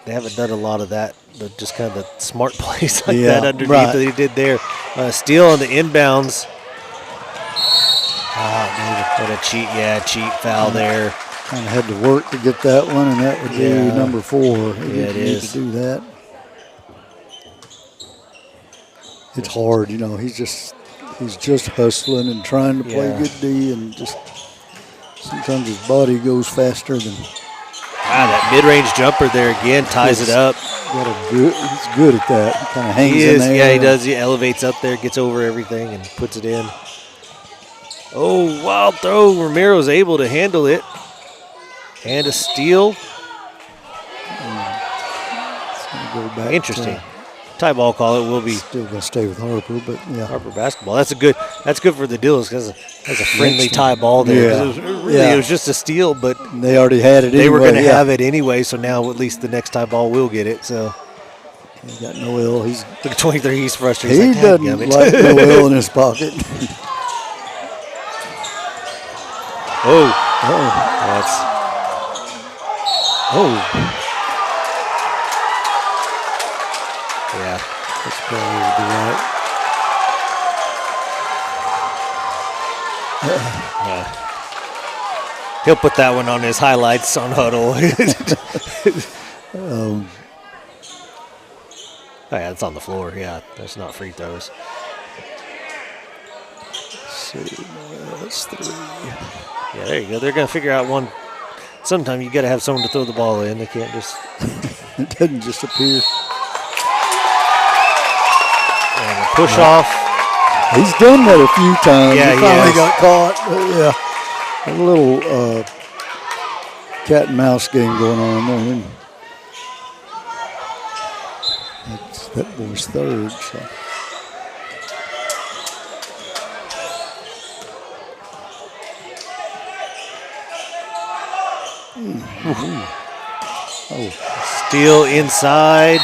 they haven't done a lot of that. Just kind of the smart plays like that underneath that he did there. Steal on the inbounds. What a cheat foul there. Kind of had to work to get that one, and that would be number 4. Yeah, it is. To do that. It's hard, you know. He's just hustling and trying to play good D, and just sometimes his body goes faster than. That mid-range jumper there again ties it up. He's good at that. He kind of hangs in there. Yeah, he does. He elevates up there, gets over everything, and puts it in. Oh, wild throw. Romero's able to handle it. And a steal. Go back. Interesting. Tie ball call. It will be still gonna stay with Harper, but yeah. Harper basketball. That's good for the Dillos because that's a friendly tie ball there. Yeah. It was just a steal, but they already had it. They were going to have it anyway. So now at least the next tie ball will get it. So he got Noel. He's look at 23. He's frustrated. He doesn't like Noel in his pocket. Yeah. That's probably be right. He'll put that one on his highlights on Huddle. It's on the floor. Yeah, that's not free throws. That's 3. Yeah, there you go. They're going to figure out one. Sometime you got to have someone to throw the ball in. They can't just. It doesn't just appear. And a push off. He's done that a few times. Yeah, he finally got caught. But a little cat and mouse game going on there. That's that boy's 3rd. So. Steal inside.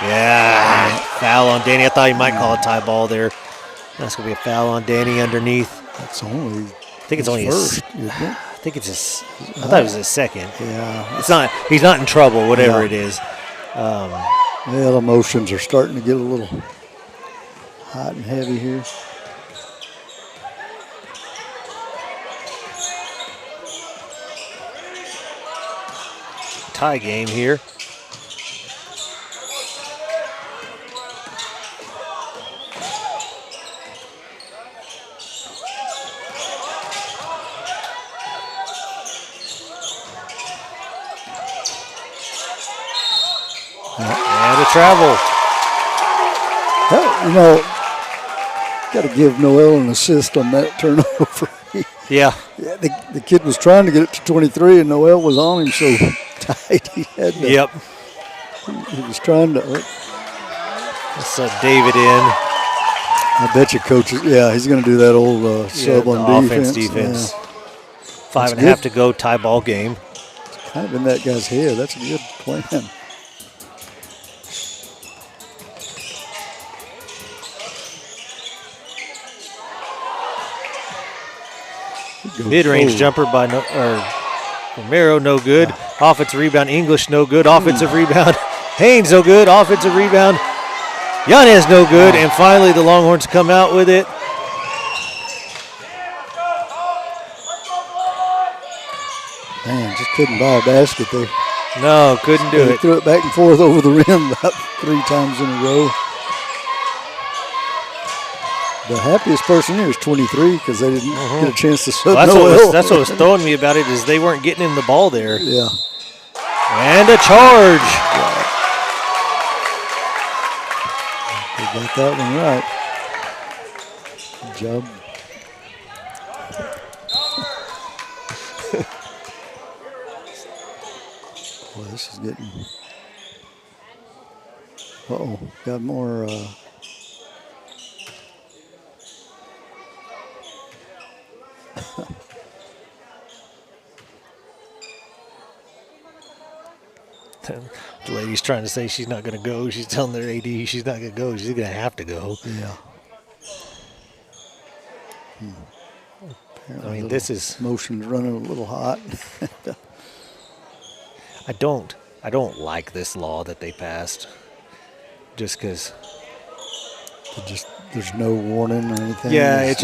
Yeah, foul on Danny. I thought he might call a tie ball there. That's going to be a foul on Danny underneath. That's only. I think it's only first, isn't it? I think it's his. I thought it was his 2nd. Yeah. It's not. He's not in trouble. Whatever it is. Well, emotions are starting to get a little hot and heavy here. Tie game here. And a travel. Well, got to give Noel an assist on that turnover. Yeah. The kid was trying to get it to 23, and Noel was on him so tight he had to. Yep. He was trying to. Let's David in. I bet you coach is, he's going to do that old sub on defense. Yeah. 5.5 to go, tie ball game. It's kind of in that guy's head. That's a good plan. Mid-range jumper by Romero, no good. Offensive rebound, English, no good. Offensive rebound, Haynes, no good. Offensive rebound, Yanez no good, and finally the Longhorns come out with it. Man, just couldn't buy a basket there. No, couldn't do They it. threw it back and forth over the rim about 3 times in a row. The happiest person here is 23 because they didn't get a chance to sub Noel. That's what was throwing me about it is they weren't getting in the ball there. Yeah. And a charge. They got that one right. Good job. Boy, this is getting... Uh-oh, got more... The lady's trying to say she's not going to go. She's telling their AD she's not going to go. She's going to have to go. Yeah. I mean, this is... Motion's running a little hot. I don't like this law that they passed. Just because... There's no warning or anything. Yeah,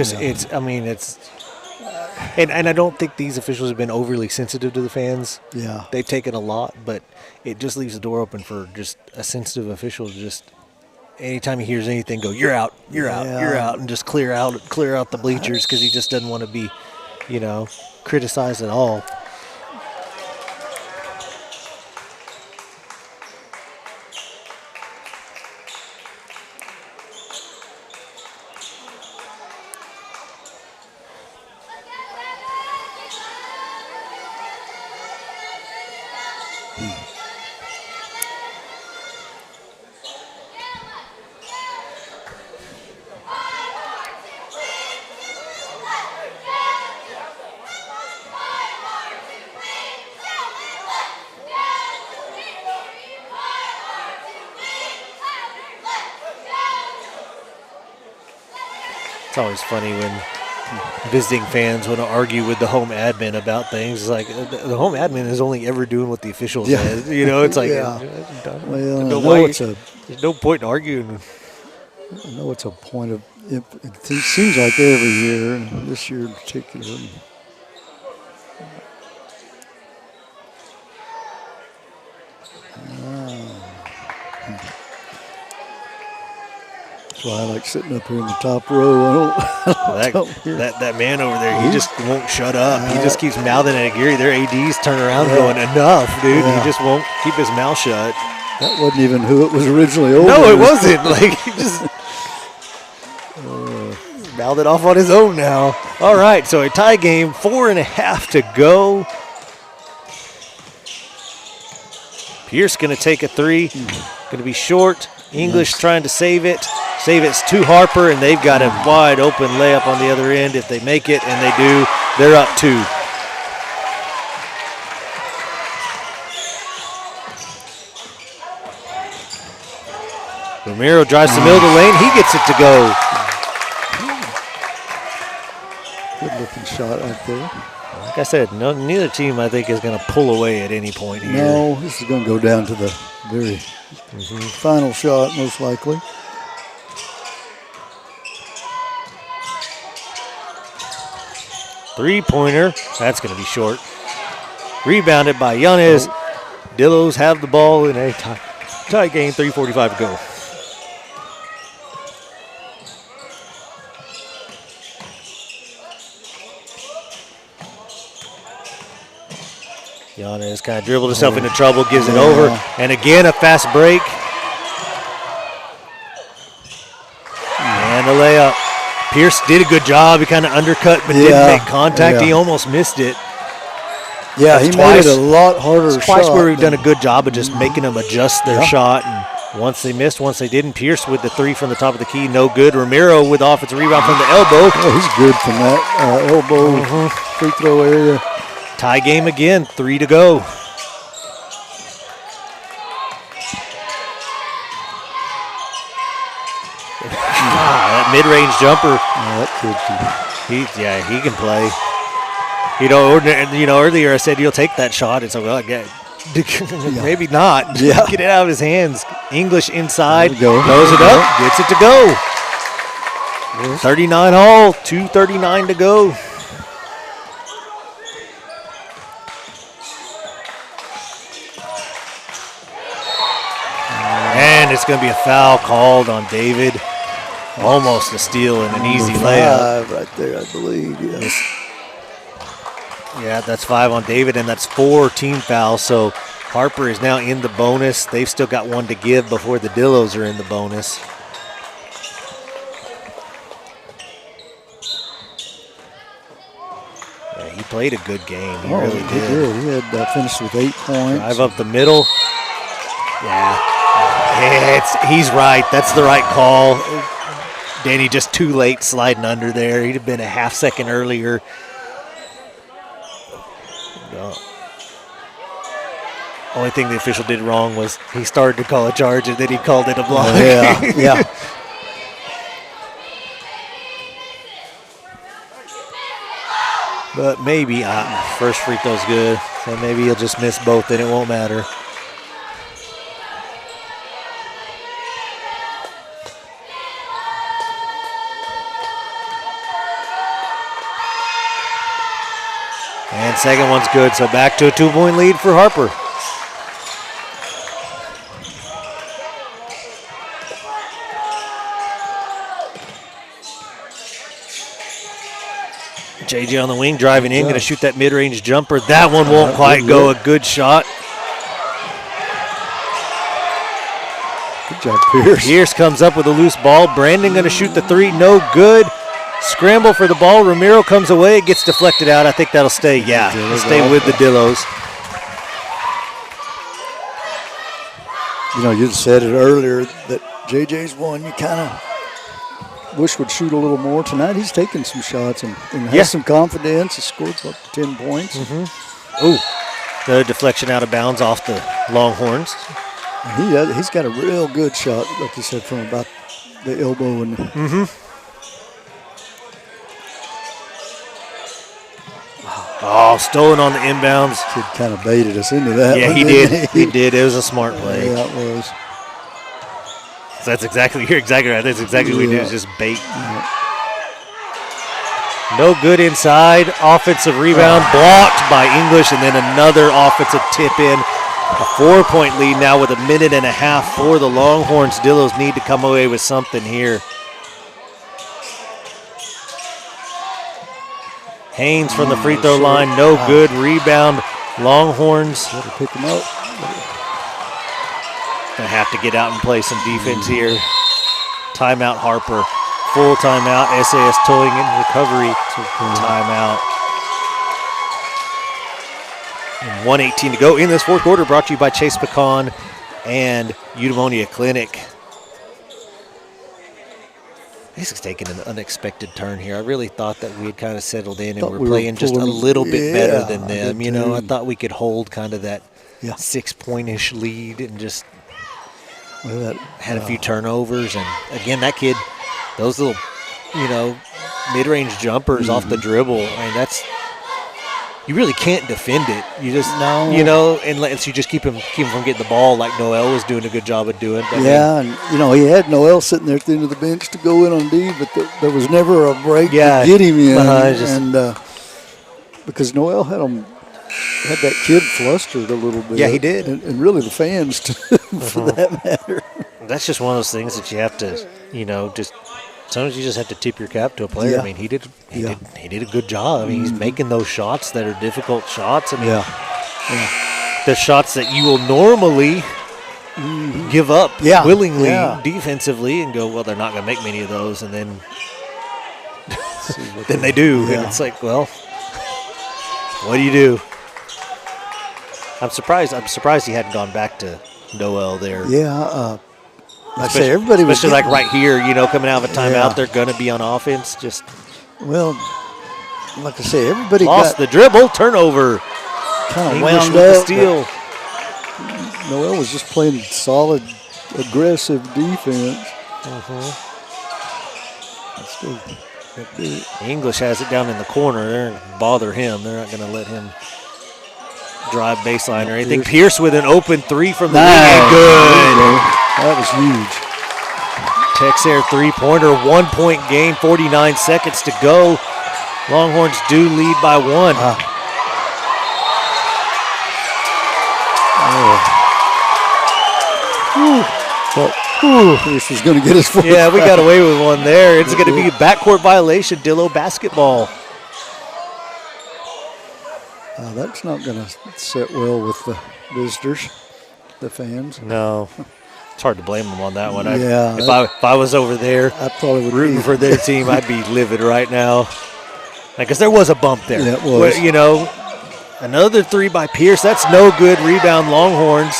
And I don't think these officials have been overly sensitive to the fans. Yeah. They've taken a lot, but it just leaves the door open for just a sensitive official to just anytime he hears anything go, you're out, you're out, and just clear out the bleachers because he just doesn't want to be, criticized at all. It's always funny when visiting fans want to argue with the home admin about things. It's like the home admin is only ever doing what the official says. It's like, there's no point in arguing. I know it's a point of, it seems like every year, and this year in particular. That's why I like sitting up here in the top row. That man over there, he just won't shut up. He just keeps mouthing at Gary. Their ADs turn around going, enough, dude. Yeah. He just won't keep his mouth shut. That wasn't even who it was originally over. No, it wasn't. Like, he just mouthed it off on his own now. All right, so a tie game, 4.5 to go. Pierce going to take a three. Going to be short. English trying to save it. It's to Harper, and they've got a wide open layup on the other end. If they make it, and they do, they're up 2. Romero drives the middle of the lane. He gets it to go. Good looking shot right there. Like I said, neither team, I think, is going to pull away at any point here. No, this is going to go down to the very final shot, most likely. Three-pointer. That's going to be short. Rebounded by Yanez. Dillos have the ball in a tie game, 3:45 to go. Yanez kind of dribbled himself into trouble, gives it over. And again, a fast break. And a layup. Pierce did a good job. He kind of undercut but didn't make contact. He almost missed it. Yeah, he made it a lot harder. It's twice where we've done a good job of just making them adjust their shot. And once they missed, once they didn't. Pierce with the three from the top of the key, no good. Romero with the offensive rebound from the elbow. Oh, he's good from that elbow free throw area. Tie game again, 3 to go. That mid-range jumper. That kid he can play. Earlier I said you'll take that shot. It's like, well, Maybe not. Yeah. Get it out of his hands. English inside. There we go. Throws it up. Gets it to go. 39 all. 2:39 to go. And it's going to be a foul called on David. Almost a steal and an easy layup. 5 right there, I believe. Yes. Yeah, that's 5 on David, and that's 4 team fouls. So Harper is now in the bonus. They've still got one to give before the Dillos are in the bonus. Yeah, he played a good game. He really He did. did. He had finished with 8 points. Drive up the middle. Yeah. He's right. That's the right call. Danny just too late sliding under there. He'd have been a half second earlier. Only thing the official did wrong was he started to call a charge and then he called it a block. Yeah. But maybe first free throw's good. So maybe he'll just miss both and it won't matter. And second one's good, so back to a 2-point lead for Harper. JJ on the wing, driving in, going to shoot that mid-range jumper. That one won't quite go. A good shot. Good job, Pierce. Pierce comes up with a loose ball. Brandon going to shoot the 3. No good. Scramble for the ball. Ramiro comes away. It gets deflected out. I think that'll stay. Yeah, it'll stay with the Dillos. You know, you said it earlier that JJ's one you kind of wish would shoot a little more. Tonight he's taking some shots and has some confidence. He scored up to 10 points. Ooh, the deflection out of bounds off the Longhorns. He's got a real good shot, like you said, from about the elbow. And Oh, stolen on the inbounds. Kid kind of baited us into that. Yeah, one, he didn't did. He did. It was a smart play. Yeah, it was. So that's exactly, you're exactly right. That's exactly what we do, is just bait. No good inside. Offensive rebound blocked by English, and then another offensive tip in. A 4-point lead now with a minute and a half for the Longhorns. Dillos need to come away with something here. Haynes from the free throw line, no good. Rebound, Longhorns. Better pick him up. Gonna have to get out and play some defense here. Timeout Harper. Full timeout. SAS towing in recovery. Timeout. And 1:18 to go in this fourth quarter, brought to you by Chase Pecan and Eudaimonia Clinic. This is taking an unexpected turn here. I really thought that we had kind of settled in and we're playing just a little bit better than them. You know, I thought we could hold kind of that 6-point-ish lead and just had a few turnovers. And again, that kid, those little, mid-range jumpers off the dribble, I mean, that's, you really can't defend it. You just, unless you just keep him from getting the ball like Noel was doing a good job of doing. But and he had Noel sitting there at the end of the bench to go in on D, but there was never a break to get him in. Because Noel had that kid flustered a little bit. Yeah, he did. And really the fans, too, for that matter. That's just one of those things that you have to, just sometimes you just have to tip your cap to a player. Yeah. I mean, he did a good job. I mean, he's making those shots that are difficult shots. I mean, the shots that you will normally give up willingly defensively and go, well, they're not going to make many of those, and then then they do, and it's like, well, what do you do? I'm surprised he hadn't gone back to Noel there. Yeah, like I say, everybody was especially like right here, coming out of a timeout, they're going to be on offense. Just like I say, everybody lost the dribble, turnover. Kind of English wound with the up. steal. Noel was just playing solid, aggressive defense. English has it down in the corner. They're going to bother him. They're not going to let him drive baseline or anything. Pierce with an open three from the Nice. wing. Good. That was huge. Texair three-pointer, 1 point game, 49 seconds to go. Longhorns do lead by one. Pierce was going to get his foot. Yeah, we got away with one there. It's going to be a backcourt violation, Dillo basketball. That's not going to sit well with the visitors, the fans. No. It's hard to blame them on that one. Yeah. If I was over there I probably would rooting for their team, I'd be livid right now. Because there was a bump there. Yeah, it was. You know, another three by Pierce. That's no good. Rebound, Longhorns.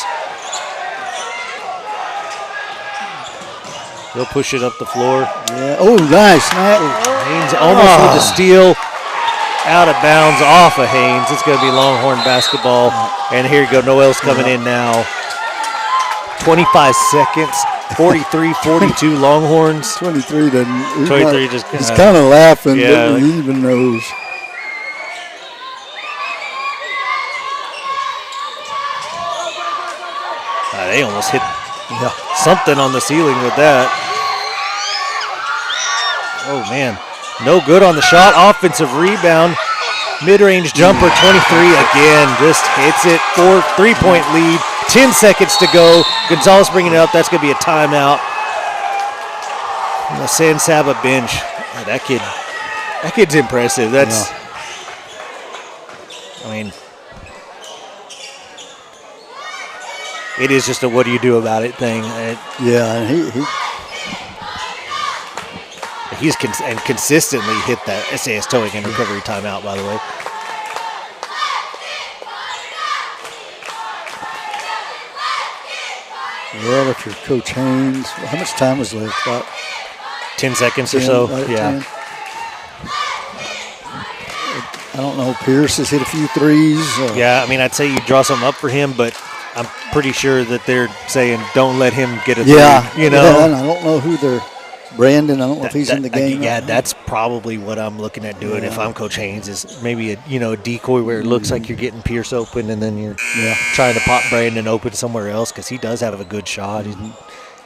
They'll push it up the floor. Yeah. Oh, nice. Haynes almost with the steal. Out of bounds off of Haynes. It's going to be Longhorn basketball. And here you go. Noel's coming in now. 25 seconds. 43-42 Longhorns. 23 doesn't. 23 just he's kind of laughing, yeah, but he even knows. They almost hit something on the ceiling with that. Oh, man. No good on the shot. Offensive rebound. Mid-range jumper, 23 again. Just hits it. 3-point lead. 10 seconds to go. Gonzalez bringing it up. That's going to be a timeout. The San Saba bench. Oh, that kid's impressive. That's, I mean, it is just a what do you do about it thing. And He's consistently hit that SAS towing and recovery timeout, by the way. Well, if you're Coach Haynes, how much time was left? About 10 seconds or so. right at Yeah. 10. I don't know. Pierce has hit a few threes. Yeah, I mean, I'd say you draw something up for him, but I'm pretty sure that they're saying don't let him get a three. You know? Yeah, and I don't know who they're. Brandon, I don't know if he's in the game. Yeah, that's probably what I'm looking at doing if I'm Coach Haynes, is maybe a decoy where it looks like you're getting Pierce open and then you're trying to pop Brandon open somewhere else, because he does have a good shot. He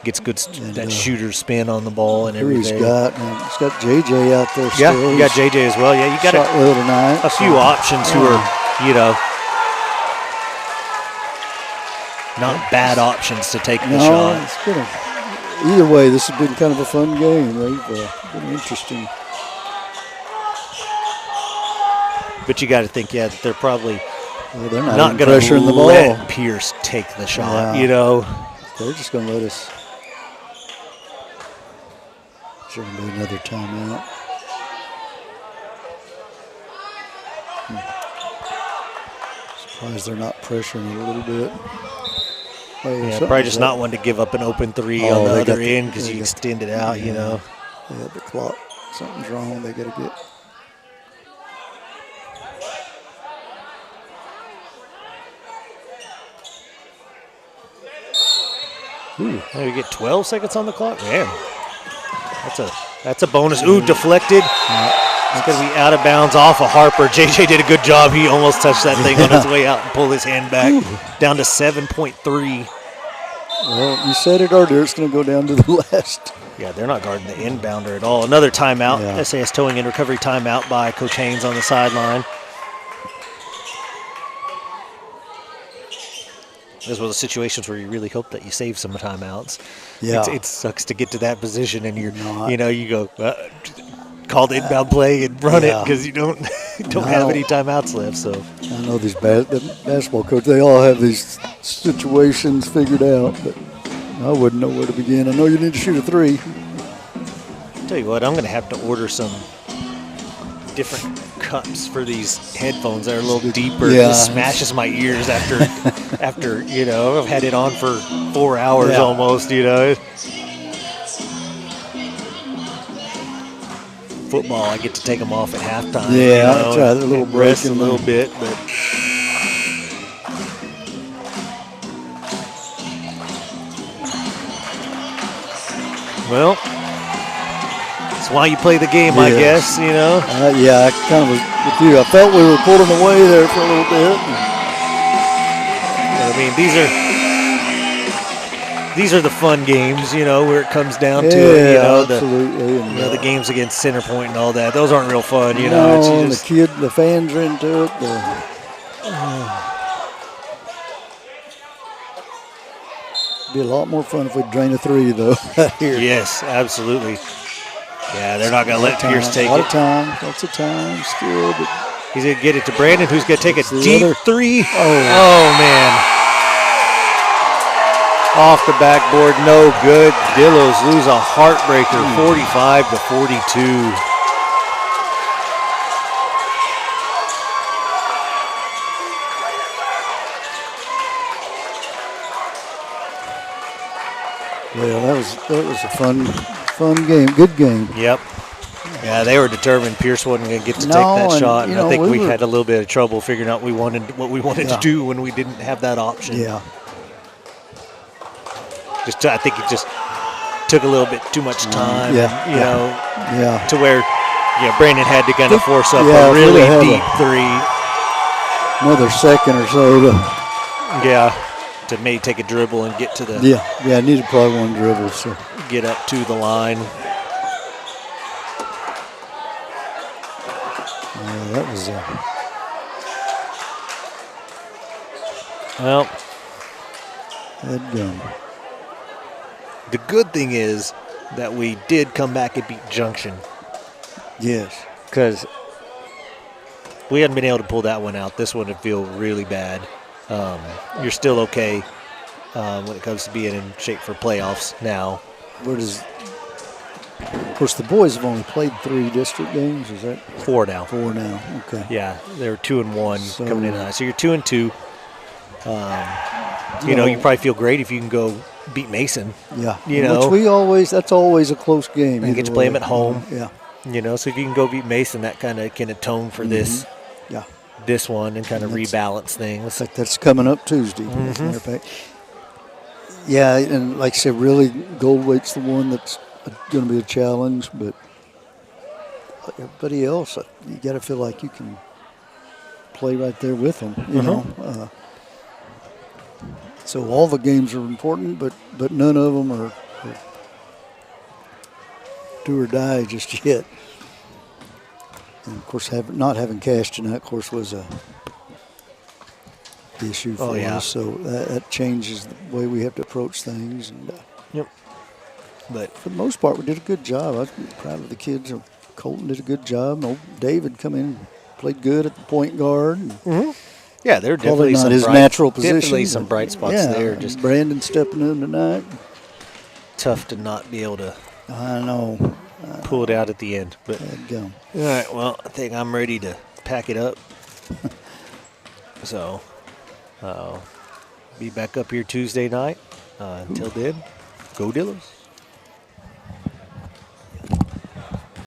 gets good that shooter spin on the ball and everything. He's got JJ out there still. Yeah, you got JJ as well. Yeah, you got shot well tonight. A few options who are, not bad options to take the shot. It's been either way, this has been kind of a fun game. They've been interesting. But you got to think, that they're probably they're not going to let Pierce take the shot. They're just going to let us. There's going to be another timeout. Surprised they're not pressuring it a little bit. Probably just not one to give up an open three on the other end, because you extend it out, They have the clock. Something's wrong. They got to get. Now you get 12 seconds on the clock. Man, that's a bonus. Ooh, deflected. It's going to be out of bounds off of Harper. JJ did a good job. He almost touched that thing on his way out and pulled his hand back. Down to 7.3. Well, you said it earlier. It's going to go down to the last. Yeah, they're not guarding the inbounder at all. Another timeout. SAS towing and recovery timeout by Coach Haynes on the sideline. This was one of the situations where you really hope that you save some timeouts. Yeah. It sucks to get to that position and you go, call the inbound play and run it, because you don't have any timeouts left. So I know these basketball coaches, they all have these situations figured out, but I wouldn't know where to begin. I know you need to shoot a three. Tell you what, I'm going to have to order some different cups for these headphones that are a little deeper. It just smashes my ears after I've had it on for 4 hours almost. Football, I get to take them off at halftime. I try a little break, rest a little bit, but well, that's why you play the game, I guess. I kind of was with you. I felt we were pulling away there for a little bit. I mean, these are the fun games, you know, where it comes down to it, you know, absolutely. the games against Center Point and all that. Those aren't real fun, you no, know. It's just, the fans are into it. Be a lot more fun if we drain a 3 though here. yes, absolutely. Yeah, they're not going to let Pierce take Lots it. of time still. But He's going to get it to Brandon, who's going to take a the deep other- 3. Oh. Man. Off the backboard, no good. Dillos lose a heartbreaker, 45-42. Yeah, that was a fun game, good game. Yep. Yeah, they were determined Pierce wasn't going to get to take No, that and, shot. And you know, I think we were- had a little bit of trouble figuring out what we wanted to Yeah. do when we didn't have that option. Yeah, I think it just took a little bit too much time. Yeah, You know, yeah. to where Brandon had to kind of force up Yeah, a if really we'd have deep 3. Another second or so to Yeah, to maybe take a dribble and get to the I needed probably one dribble. So get up to the line. that was Well, head gun. the good thing is that we did come back and beat Junction, Yes. because we hadn't been able to pull that one out. This one would feel really bad. You're still okay when it comes to being in shape for playoffs now. Of course, the boys have only played 3 district games. Is that 4 now. 4 now? Okay. Yeah, they were 2-1 So- coming in tonight. So you're 2-2. You know, you probably feel great if you can go beat Mason. Yeah. You know. That's always a close game. And you get either to play 'em way. at home. Yeah. You know, so if you can go beat Mason, that kind of can atone for Yeah. this one and kind of rebalance things. Looks like that's coming up Tuesday, as a matter of fact. Yeah, and like I said, really, Goldwaite's the one that's going to be a challenge, but everybody else, you got to feel like you can play right there with them, you know. So all the games are important, but none of them are do or die just yet. And of course, not having cash tonight, of course, was a issue for us. So that changes the way we have to approach things. And Yep. But for the most part, we did a good job. I'm proud of the kids. Colton did a good job. Old David come in and played good at the point guard. yeah, there are Probably definitely not some his bright, natural position. Definitely some but bright spots yeah, there. Just Brandon stepping in tonight. tough to not be able to I know. pull it out at the end. But Bad gum. all right, well, I think I'm ready to pack it up. So, be back up here Tuesday night. Until then, go Dillos.